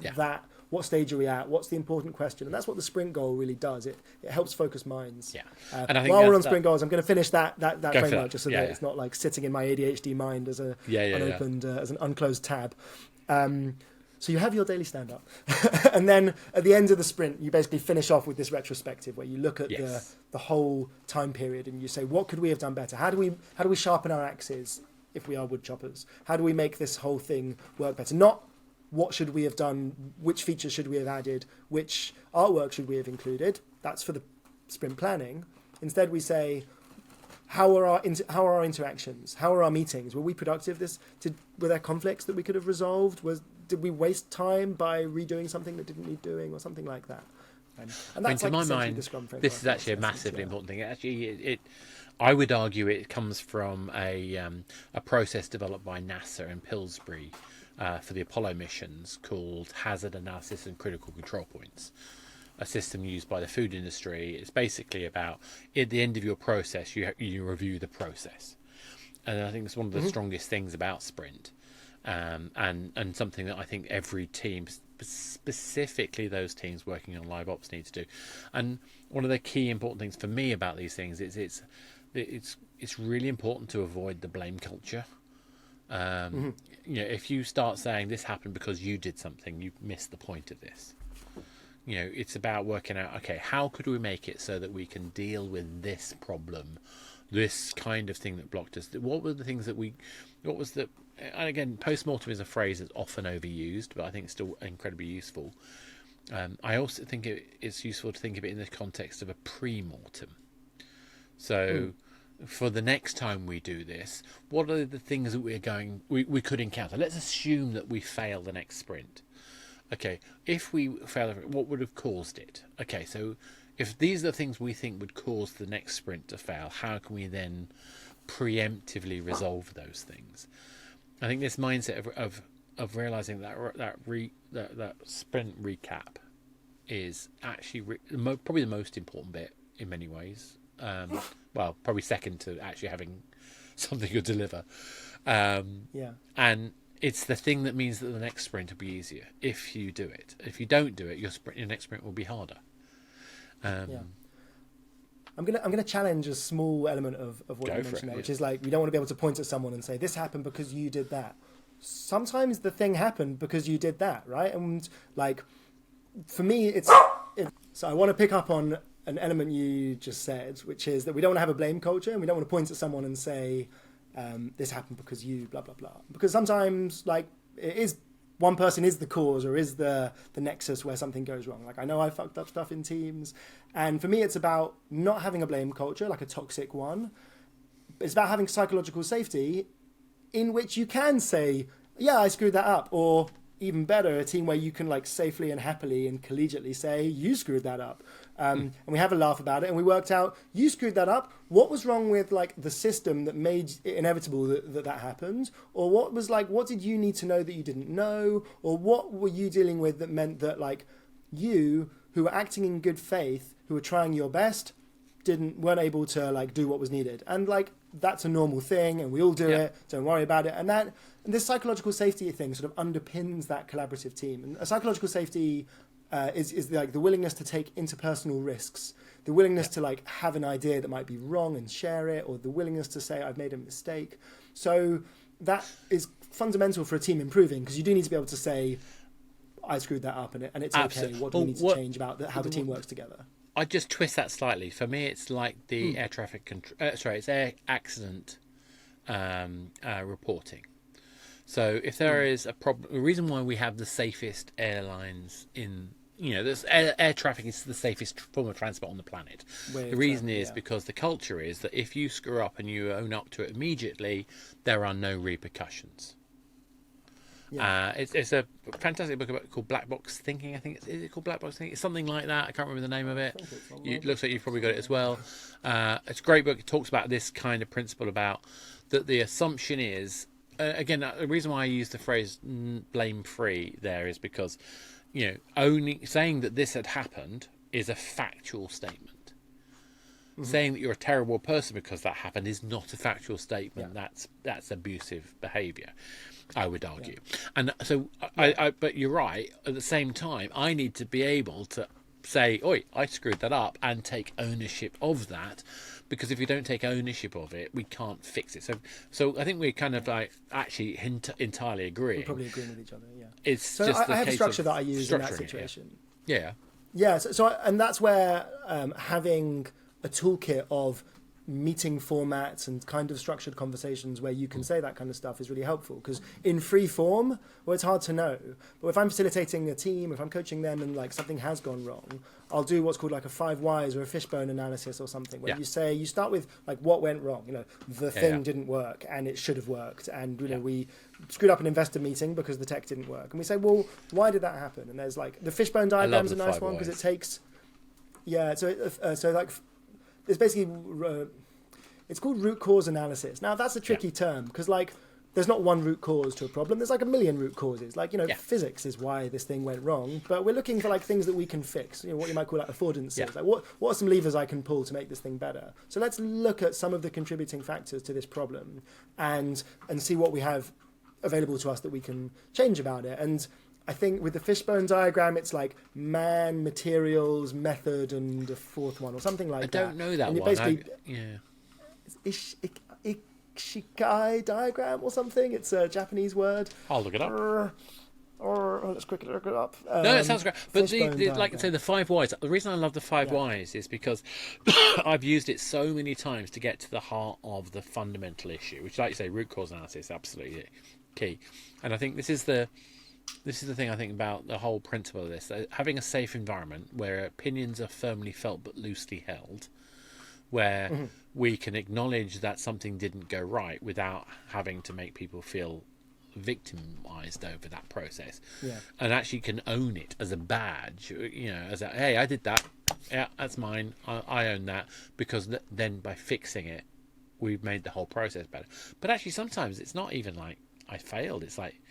stage are we at, what's the important question, and that's what the sprint goal really does. It helps focus minds. And I think while we're on sprint goals, I'm going to finish that framework just so that yeah. it's not like sitting in my ADHD mind as a unopened as an unclosed tab. So you have your daily stand-up. And then at the end of the sprint, you basically finish off with this retrospective where you look at the whole time period and you say, what could we have done better? How do we sharpen our axes if we are wood choppers? How do we make this whole thing work better? Not what should we have done, which features should we have added, which artwork should we have included? That's for the sprint planning. Instead, we say, how are our interactions? How are our meetings? Were we productive? Were there conflicts that we could have resolved? Did we waste time by redoing something that didn't need doing, or something like that? And that's to my mind, this is actually a massively important thing. Actually, I would argue it comes from a process developed by NASA in Pillsbury for the Apollo missions called Hazard Analysis and Critical Control Points. A system used by the food industry. It's basically about, at the end of your process, you review the process, and I think it's one of the strongest things about sprint, and something that I think every team, specifically those teams working on live ops, need to do. And one of the key important things for me about these things is it's really important to avoid the blame culture. If you start saying this happened because you did something, you've missed the point of this. It's about working out, okay, how could we make it so that we can deal with this problem, this kind of thing that blocked us? What were the things and again, post-mortem is a phrase that's often overused, but I think it's still incredibly useful. I also think it's useful to think of it in the context of a pre-mortem. So for the next time we do this, what are the things that we could encounter? Let's assume that we fail the next sprint. Okay, if we fail, what would have caused it? Okay, so if these are the things we think would cause the next sprint to fail, how can we then preemptively resolve those things? I think this mindset of realizing that sprint recap is actually probably the most important bit in many ways. Well, probably second to actually having something to deliver. And it's the thing that means that the next sprint will be easier if you do it. If you don't do it, your next sprint will be harder. I'm gonna challenge a small element of what you mentioned there, which is like we don't want to be able to point at someone and say this happened because you did that. Sometimes the thing happened because you did that, right? And like for me, so I want to pick up on an element you just said, which is that we don't want to have a blame culture, and we don't want to point at someone and say this happened because you blah blah blah. Because sometimes like it is. One person is the cause or is the nexus where something goes wrong. Like I know I fucked up stuff in teams. And for me, it's about not having a blame culture, like a toxic one. It's about having psychological safety in which you can say, yeah, I screwed that up. Or even better, a team where you can like safely and happily and collegiately say, you screwed that up. And we have a laugh about it and we worked out, you screwed that up. What was wrong with like the system that made it inevitable that happened? Or what did you need to know that you didn't know? Or what were you dealing with that meant that like you who were acting in good faith, who were trying your best, weren't able to like do what was needed? And like, that's a normal thing and we all do it. Don't worry about it. And this psychological safety thing sort of underpins that collaborative team. And a psychological safety is like the willingness to take interpersonal risks, the willingness to like have an idea that might be wrong and share it, or the willingness to say I've made a mistake. So that is fundamental for a team improving, because you do need to be able to say I screwed that up and it's okay. What do we need to change about how the team works together? I just twist that slightly. For me, it's like the air accident reporting. So if there is a problem, the reason why we have the safest airlines there's air traffic is the safest form of transport on the planet. The reason is because the culture is that if you screw up and you own up to it immediately, there are no repercussions. It's a fantastic book called Black Box Thinking. I think is it called Black Box Thinking? It's something like that. I can't remember the name of it. It looks like you've probably got it as well. It's a great book. It talks about this kind of principle about that the assumption is, again, the reason why I use the phrase blame-free there is because, only saying that this had happened is a factual statement. Saying that you're a terrible person because that happened is not a factual statement. That's abusive behaviour, I would argue. And so, but you're right. At the same time, I need to be able to say, "Oi, I screwed that up," and take ownership of that. Because if you don't take ownership of it, we can't fix it. So I think we kind of like actually entirely agree. We're probably agreeing with each other. Yeah. It's so just I have a structure that I use in that situation. Yeah. And that's where having a toolkit of meeting formats and kind of structured conversations where you can say that kind of stuff is really helpful, because in free form, well, it's hard to know. But if I'm facilitating a team, if I'm coaching them and like something has gone wrong, I'll do what's called like a 5 whys or a fishbone analysis or something, where you start with like what went wrong. The thing didn't work and it should have worked, and we screwed up an investor meeting because the tech didn't work, and we say, well, why did that happen? And there's like the fishbone diagram's a nice one because it takes so like it's basically it's called root cause analysis. Now that's a tricky term, because like there's not one root cause to a problem. There's like a million root causes. Like, physics is why this thing went wrong, but we're looking for like things that we can fix. What you might call like affordances. Like what are some levers I can pull to make this thing better? So let's look at some of the contributing factors to this problem and see what we have available to us that we can change about it. And I think with the fishbone diagram, it's like man, materials, method, and a fourth one or something like that. I don't know that and one. It's Ishikai diagram or something. It's a Japanese word. I'll look it up. Let's quickly look it up. No, it sounds great. But like I say, the 5 whys. The reason I love the 5 whys is because I've used it so many times to get to the heart of the fundamental issue, which, like you say, root cause analysis is absolutely key. And I think this is the thing I think about the whole principle of this: having a safe environment where opinions are firmly felt but loosely held, where we can acknowledge that something didn't go right without having to make people feel victimized over that process, and actually can own it as a badge, as a, hey, I did that, that's mine, I own that, because then by fixing it we've made the whole process better. But actually sometimes it's not even like I failed. It's like,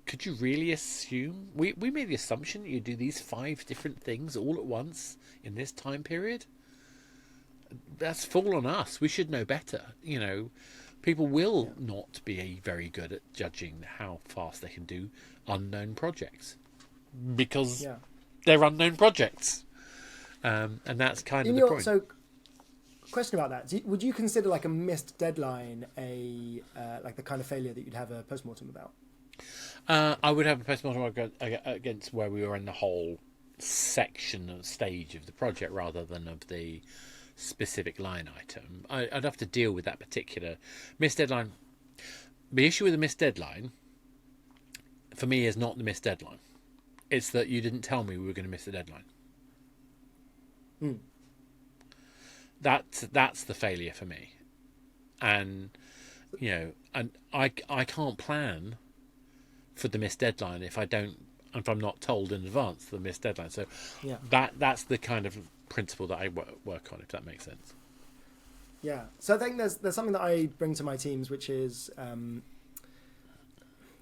could you really assume? We made the assumption that you do these 5 different things all at once in this time period. That's fall on us. We should know better. People will not be very good at judging how fast they can do unknown projects because they're unknown projects. And that's kind of the point. So, question about that: would you consider like a missed deadline like the kind of failure that you'd have a postmortem about? I would have a postmortem against where we were in the whole section or stage of the project rather than of the specific line item. I'd have to deal with that particular missed deadline. The issue with the missed deadline for me is not the missed deadline. It's that you didn't tell me we were going to miss the deadline. That's the failure for me. And and I can't plan for the missed deadline if I'm not told in advance the missed deadline. So that's the kind of principle that I work on, if that makes sense. Yeah. So I think there's something that I bring to my teams, which is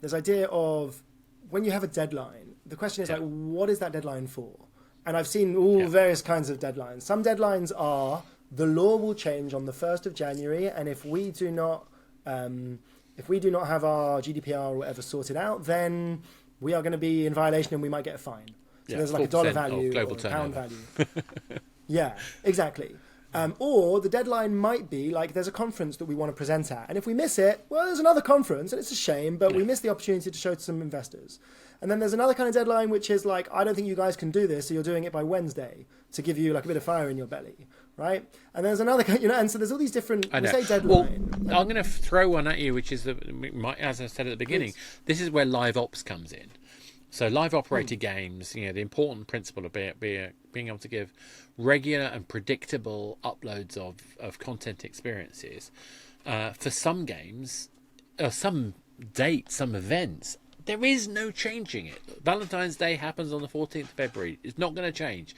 this idea of when you have a deadline, the question is like, what is that deadline for? And I've seen all various kinds of deadlines. Some deadlines are the law will change on the 1st of January, and if we do not have our GDPR or whatever sorted out, then we are going to be in violation and we might get a fine. So there's like a dollar value or a pound value. Yeah, exactly. Or the deadline might be like there's a conference that we want to present at, and if we miss it, well, there's another conference and it's a shame, but we missed the opportunity to show to some investors. And then there's another kind of deadline which is like, I don't think you guys can do this, so you're doing it by Wednesday to give you like a bit of fire in your belly, right? And there's another, and so there's all these different. We say deadline. Well, I'm going to throw one at you, which is as I said at the beginning, this is where live ops comes in. So live operator games, the important principle of being able to give regular and predictable uploads of content experiences for some games, or some dates, some events. There is no changing it. Valentine's Day happens on the 14th of February. It's not going to change.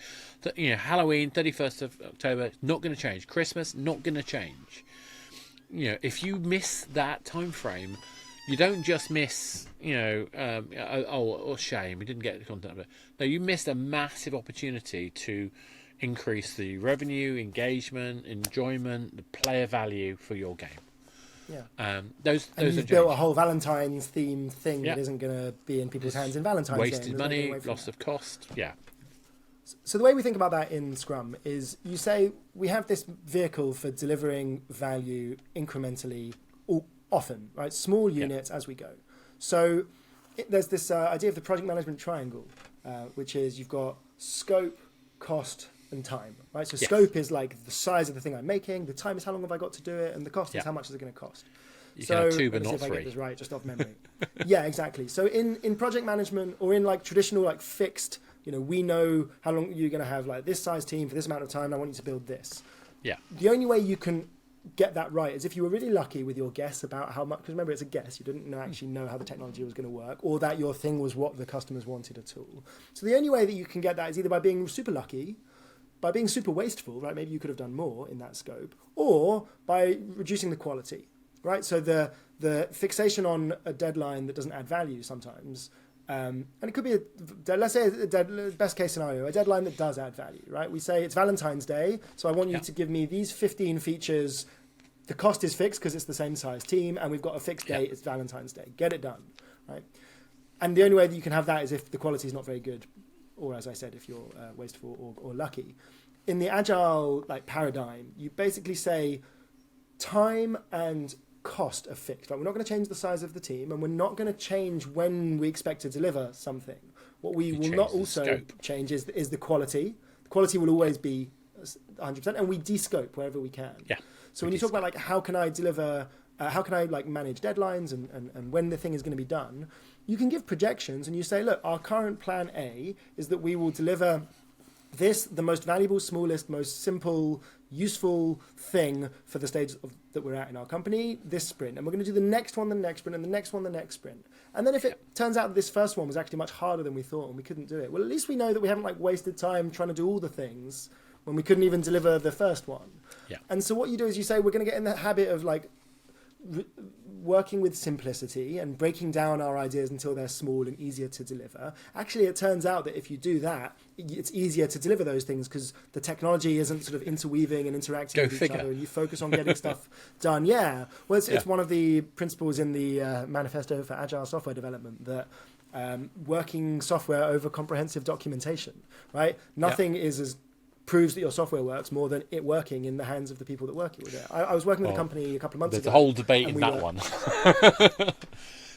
Halloween, 31st of October, not going to change. Christmas, not going to change. If you miss that time frame, you don't just miss, shame, we didn't get the content of it. No, you missed a massive opportunity to increase the revenue, engagement, enjoyment, the player value for your game. Yeah. Those you've built a whole Valentine's themed thing that isn't going to be in people's hands in Valentine's Day. Wasted money, loss of cost. Yeah. So the way we think about that in Scrum is you say we have this vehicle for delivering value incrementally, often, right? Small units as we go. So there's this idea of the project management triangle, which is you've got scope, cost, and time, right? So scope is like the size of the thing I'm making, the time is how long have I got to do it, and the cost is how much is it going to cost. You can have 2 but not 3. If I get this right, just off memory. Yeah, exactly. So in project management or in like traditional like fixed, we know how long you're going to have like this size team for this amount of time, and I want you to build this. Yeah. The only way you can get that right is if you were really lucky with your guess about how much, because remember it's a guess, you didn't actually know how the technology was going to work, or that your thing was what the customers wanted at all. So the only way that you can get that is either by being super lucky, by being super wasteful, right? Maybe you could have done more in that scope, or by reducing the quality, right? So the fixation on a deadline that doesn't add value sometimes, and it could be let's say best case scenario, a deadline that does add value, right? We say it's Valentine's Day, so I want you to give me these 15 features. The cost is fixed because it's the same size team, and we've got a fixed date. It's Valentine's Day. Get it done, right? And the only way that you can have that is if the quality is not very good, or as I said, if you're wasteful or lucky. In the agile paradigm, you basically say time and cost are fixed. Right? We're not going to change the size of the team, and we're not going to change when we expect to deliver something. What we will not also change is the quality. The quality will always be 100%, and we de-scope wherever we can. Yeah. So when you talk about how can I deliver, how can I manage deadlines and when the thing is going to be done, you can give projections and you say, look, our current plan A is that we will deliver this, the most valuable, smallest, most simple, useful thing for the stage that we're at in our company this sprint. And we're going to do the next one, the next sprint, and the next one, the next sprint. And then if it turns out that this first one was actually much harder than we thought and we couldn't do it, well, at least we know that we haven't wasted time trying to do all the things when we couldn't even deliver the first one. Yeah. And so what you do is you say, we're going to get in the habit of working with simplicity and breaking down our ideas until they're small and easier to deliver. Actually, it turns out that if you do that, it's easier to deliver those things because the technology isn't sort of interweaving and interacting with each other, and you focus on getting stuff done. Yeah, well, it's one of the principles in the manifesto for Agile software development that working software over comprehensive documentation, right? Nothing is as proves that your software works more than it working in the hands of the people that work with it. I was working with a company a couple of months ago. There's a whole debate in that one.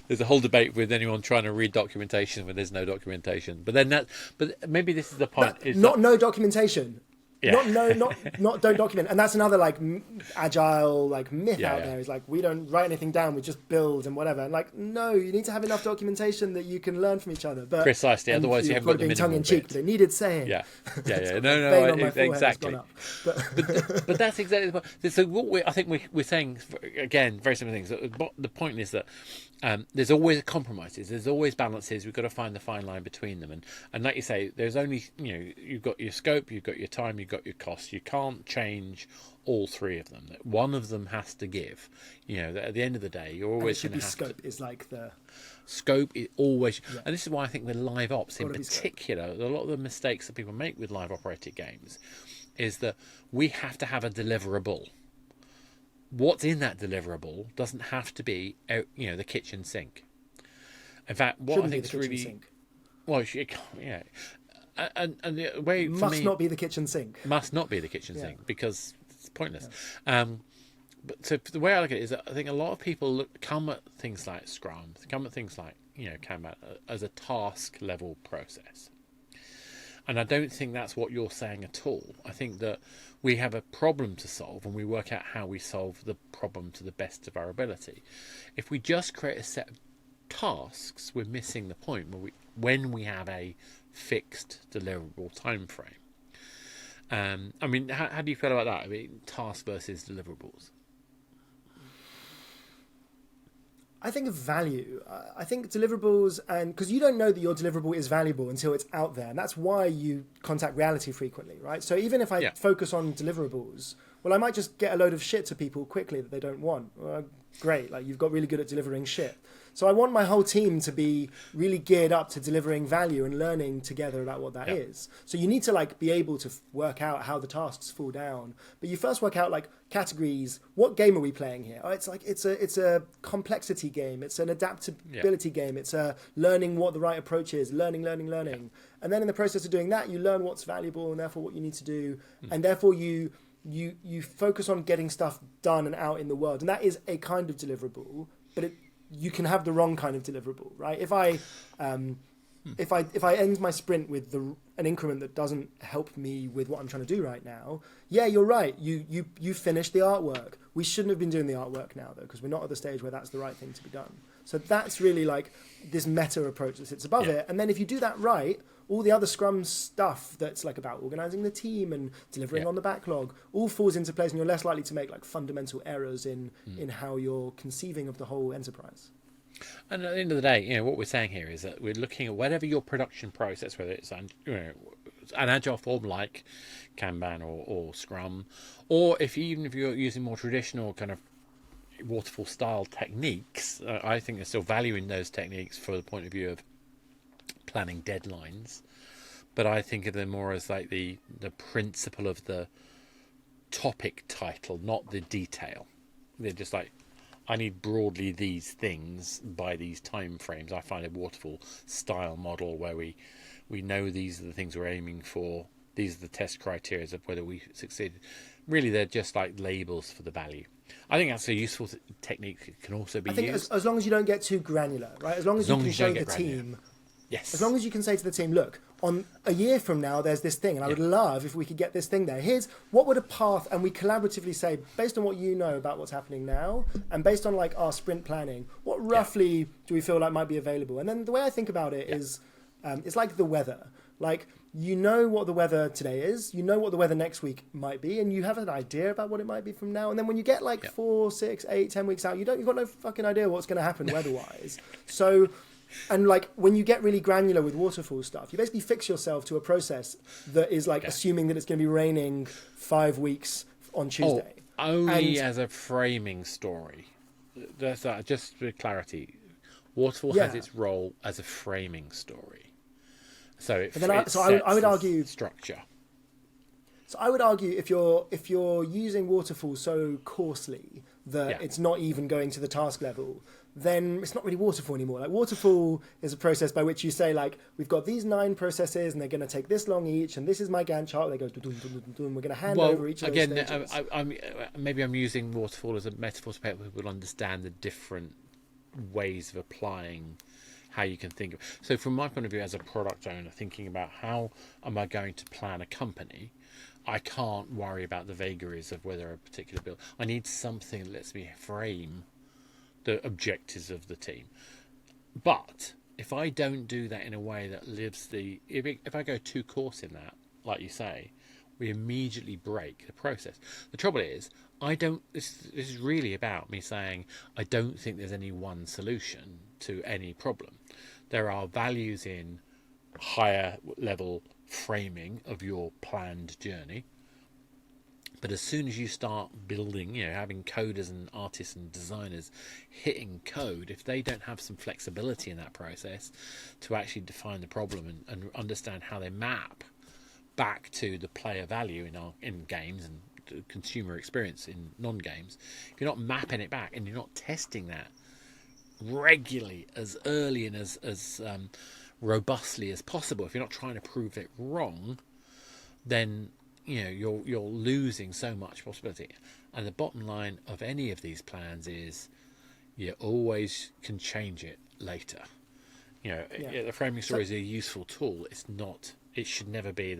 There's a whole debate with anyone trying to read documentation when there's no documentation. But maybe this is the point. No documentation. Yeah. Not don't document. And that's another like agile like myth out there is like we don't write anything down, we just build and whatever. And like no, you need to have enough documentation that you can learn from each other. But precisely, otherwise you haven't got the minimal tongue in cheek, but it needed saying. Yeah. No, exactly. But that's exactly the point. So what I think we're saying again, very similar things. The point is that there's always compromises, there's always balances. We've got to find the fine line between them, and like you say, there's only you've got your scope, you've got your time, you've got your costs. You can't change all three of them. One of them has to give. At the end of the day, you're always going to have scope is like the scope is always, and this is why I think with live ops in particular, a lot of the mistakes that people make with live operated games is that we have to have a deliverable. What's in that deliverable doesn't have to be, the kitchen sink. In fact, what I think is really sink. Well, and the way for me, not be the kitchen sink. Must not be the kitchen sink because it's pointless. But so the way I look at it is that I think a lot of people come at things like Scrum, come at things like Kanban as a task level process. And I don't think that's what you're saying at all. I think that we have a problem to solve and we work out how we solve the problem to the best of our ability. If we just create a set of tasks, we're missing the point when we have a fixed deliverable time frame. I mean, how do you feel about that? I mean, tasks versus deliverables. I think of value. I think deliverables, and because you don't know that your deliverable is valuable until it's out there, and that's why you contact reality frequently, right? So even if I focus on deliverables, well, I might just get a load of shit to people quickly that they don't want. Well, great, like you've got really good at delivering shit. So I want my whole team to be really geared up to delivering value and learning together about what that is. So you need to like be able to work out how the tasks fall down. But you first work out like categories. What game are we playing here? Oh, it's like it's a complexity game. It's an adaptability game. It's a learning what the right approach is. Learning. And then in the process of doing that, you learn what's valuable and therefore what you need to do. And therefore you focus on getting stuff done and out in the world. And that is a kind of deliverable, but you can have the wrong kind of deliverable, right? If I end my sprint with an increment that doesn't help me with what I'm trying to do right now, you're right. You finished the artwork. We shouldn't have been doing the artwork now though, because we're not at the stage where that's the right thing to be done. So that's really like this meta approach that sits above it. And then if you do that right, all the other Scrum stuff that's like about organizing the team and delivering on the backlog all falls into place, and you're less likely to make like fundamental errors in how you're conceiving of the whole enterprise. And at the end of the day, what we're saying here is that we're looking at whatever your production process, whether it's an agile form like Kanban or Scrum, or even if you're using more traditional kind of waterfall style techniques, I think there's still value in those techniques for the point of view of planning deadlines, but I think of them more as like the principle of the topic title, not the detail. They're just like, I need broadly these things by these time frames. I find a waterfall style model where we know these are the things we're aiming for, these are the test criteria of whether we succeed. Really, they're just like labels for the value. I think that's a useful technique that can also be used. As long as you don't get too granular, right? As long as you can show the team. Yes. As long as you can say to the team, look, on a year from now, there's this thing, and I would love if we could get this thing there. Here's what would a path, and we collaboratively say, based on what you know about what's happening now, and based on like our sprint planning, what roughly do we feel like might be available? And then the way I think about it is, it's like the weather. Like, you know what the weather today is, you know what the weather next week might be, and you have an idea about what it might be from now. And then when you get like 4, 6, 8, 10 weeks out, you've got no fucking idea what's going to happen weather-wise. So... And like when you get really granular with waterfall stuff, you basically fix yourself to a process that is like assuming that it's going to be raining 5 weeks on Tuesday. Only as a framing story. That's just for clarity. Waterfall has its role as a framing story, so it sets I would argue structure. So I would argue if you're using waterfall so coarsely that it's not even going to the task level, then it's not really waterfall anymore. Like waterfall is a process by which you say like, we've got these 9 processes and they're going to take this long each, and this is my Gantt chart. They go, dun, dun, dun, dun, we're going to hand over each of those stages. Maybe I'm using waterfall as a metaphor to help people understand the different ways of applying how you can think of. So from my point of view as a product owner, thinking about how am I going to plan a company, I can't worry about the vagaries of whether a particular build. I need something that lets me frame the objectives of the team. But if I don't do that in a way that lives if I go too coarse in that, like you say, we immediately break the process. The trouble is, this is really about me saying I don't think there's any one solution to any problem. There are values in higher level framing of your planned journey, but as soon as you start building, having coders and artists and designers hitting code, if they don't have some flexibility in that process to actually define the problem and understand how they map back to the player value in games and the consumer experience in non-games, if you're not mapping it back and you're not testing that regularly, as early and as robustly as possible, if you're not trying to prove it wrong, then you're losing so much possibility. And the bottom line of any of these plans is you always can change it later. The framing story is a useful tool. It should never be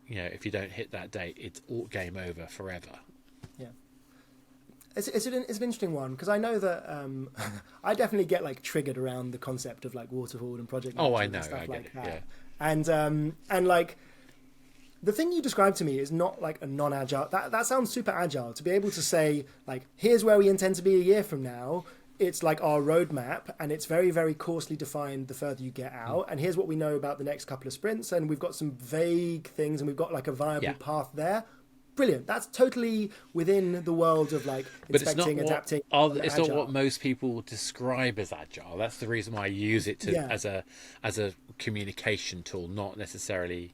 if you don't hit that date, it's all game over forever. Yeah. It's an interesting one, because I know that I definitely get like triggered around the concept of like waterfall and project management and stuff like that. Yeah. And like the thing you described to me is not like a non-agile. That sounds super agile to be able to say like, here's where we intend to be a year from now. It's like our roadmap, and it's very, very coarsely defined the further you get out. And here's what we know about the next couple of sprints, and we've got some vague things, and we've got like a viable path there. Brilliant. That's totally within the world of like inspecting, adapting. It's not what most people describe as agile. That's the reason why I use it as a communication tool, not necessarily.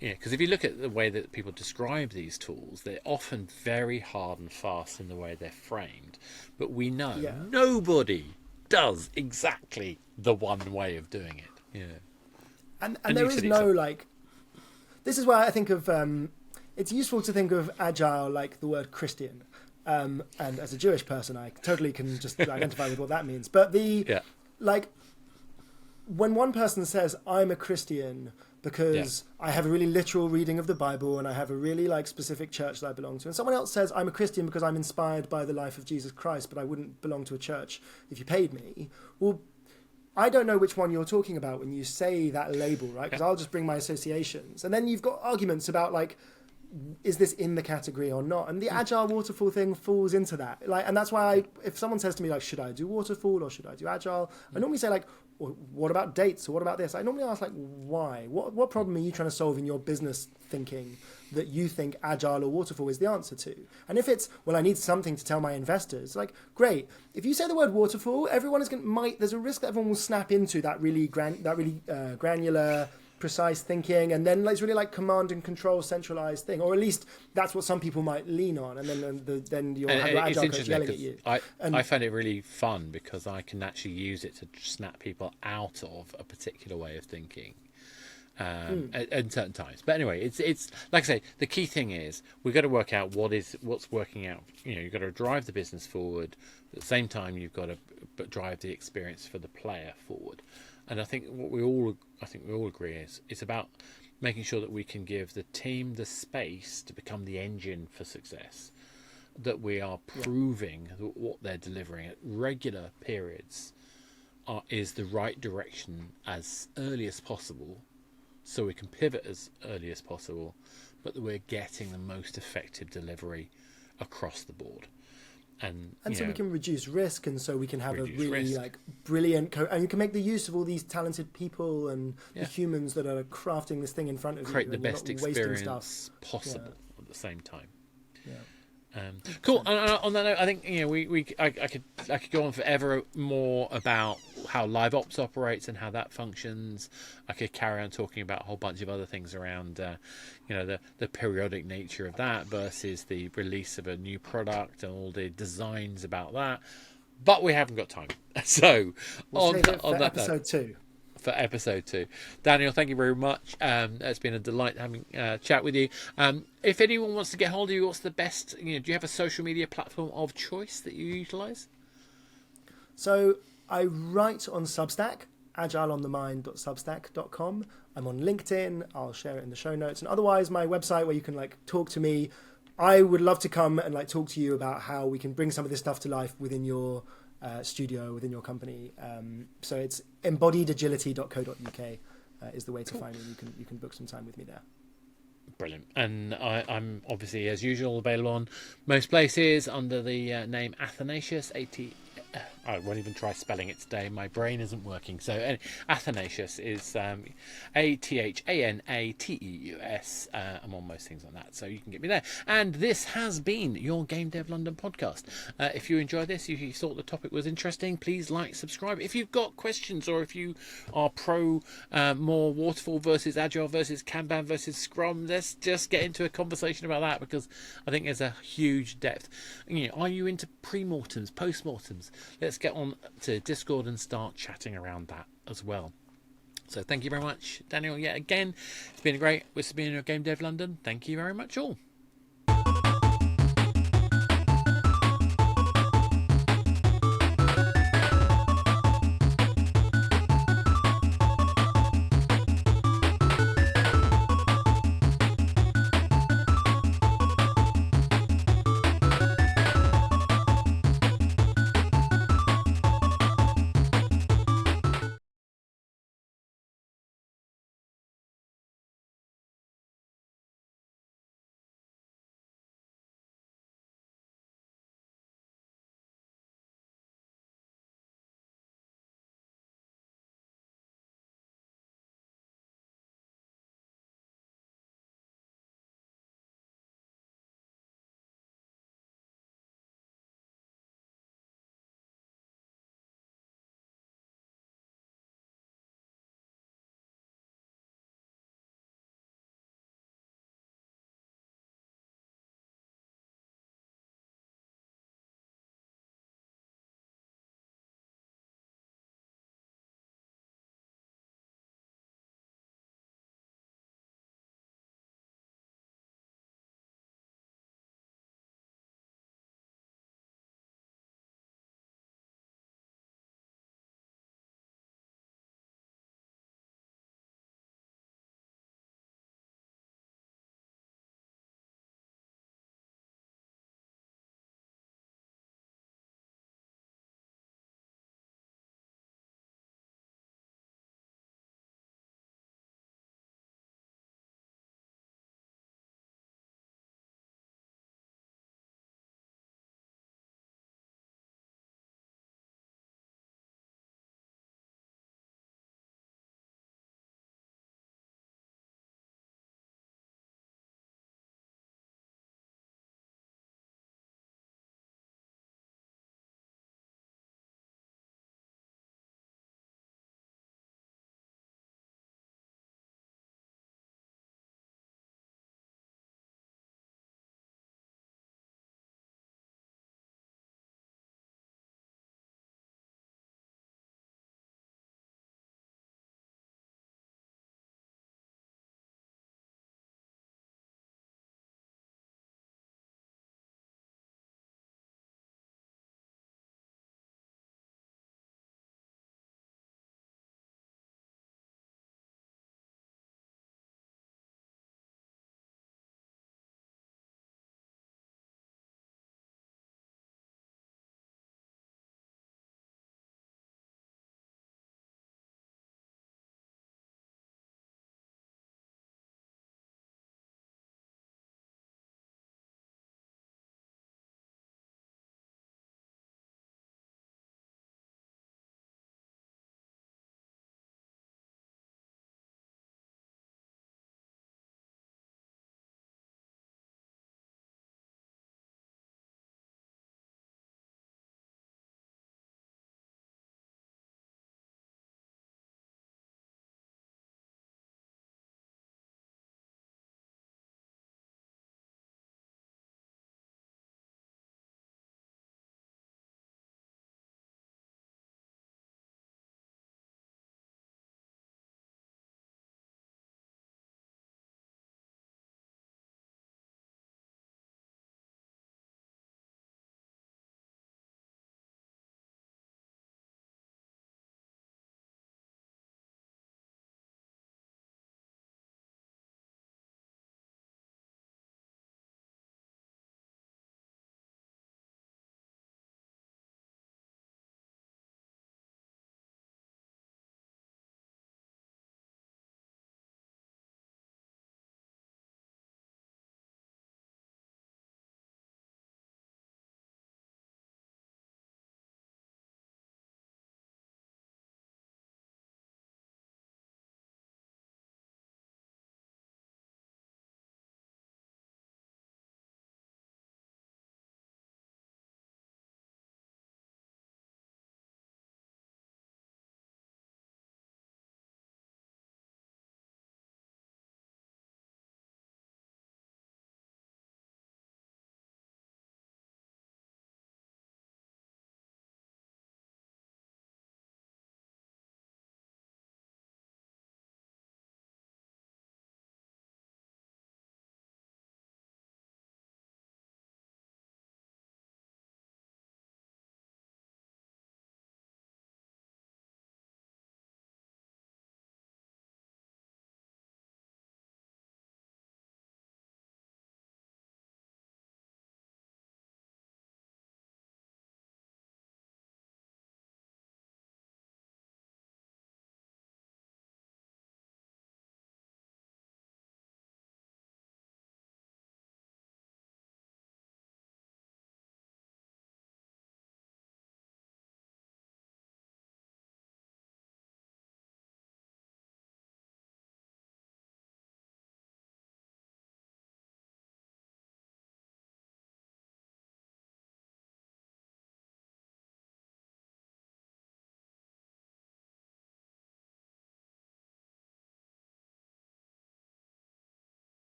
Because if you look at the way that people describe these tools, they're often very hard and fast in the way they're framed. But we know nobody does exactly the one way of doing it. And there is no like. This is where I think of. It's useful to think of agile like the word Christian. And as a Jewish person, I totally can just identify with what that means. But like when one person says, I'm a Christian because I have a really literal reading of the Bible and I have a really like specific church that I belong to, and someone else says, I'm a Christian because I'm inspired by the life of Jesus Christ, but I wouldn't belong to a church if you paid me. Well, I don't know which one you're talking about when you say that label, right? Because I'll just bring my associations. And then you've got arguments about like, is this in the category or not? And the agile waterfall thing falls into that. Like, and that's why if someone says to me like, should I do waterfall or should I do agile? I normally say like, well, what about dates or what about this? I normally ask like, why? What problem are you trying to solve in your business thinking that you think agile or waterfall is the answer to? And if it's, well, I need something to tell my investors, like, great. If you say the word waterfall, everyone is there's a risk that everyone will snap into that really granular, precise thinking, and then it's really like command and control centralized thing, or at least that's what some people might lean on, and then you'll have your agile coach yelling at you. I find it really fun because I can actually use it to snap people out of a particular way of thinking at certain times. But anyway, it's like I say, the key thing is we've got to work out what's working out. You've got to drive the business forward. At the same time, you've got to drive the experience for the player forward. And I think we all agree is it's about making sure that we can give the team the space to become the engine for success, that we are proving that what they're delivering at regular periods is the right direction as early as possible, so we can pivot as early as possible, but that we're getting the most effective delivery across the board. And so we can reduce risk, and so we can have a really like brilliant and you can make the use of all these talented people and the humans that are crafting this thing in front of you. Create the best experience possible at the same time. Cool. And on that note, I think I could go on forever more about how live ops operates and how that functions. I could carry on talking about a whole bunch of other things around, the periodic nature of that versus the release of a new product and all the designs about that. But we haven't got time. So We'll save it for episode 2. For episode 2. Daniel, thank you very much. It's been a delight having a chat with you. If anyone wants to get hold of you, what's the best, do you have a social media platform of choice that you utilize? So I write on Substack, agileonthemind.substack.com. I'm on LinkedIn. I'll share it in the show notes. And otherwise, my website where you can talk to me. I would love to come and talk to you about how we can bring some of this stuff to life within your studio, within your company. So it's embodiedagility.co.uk is the way to find me. You can book some time with me there. Brilliant. And I'm obviously, as usual, available on most places under the name Athanasius, I won't even try spelling it today. My brain isn't working. So Athanasius is Athanatius. I'm on most things on that, so you can get me there. And this has been your Game Dev London podcast. If you enjoyed this, if you thought the topic was interesting, please like, subscribe. If you've got questions, or if you are pro more waterfall versus agile versus Kanban versus Scrum, let's just get into a conversation about that, because I think there's a huge depth. Are you into pre-mortems, post-mortems? Let's get on to Discord and start chatting around that as well. So thank you very much, Daniel, yet again. It's been great. This has been your Game Dev London. Thank you very much all.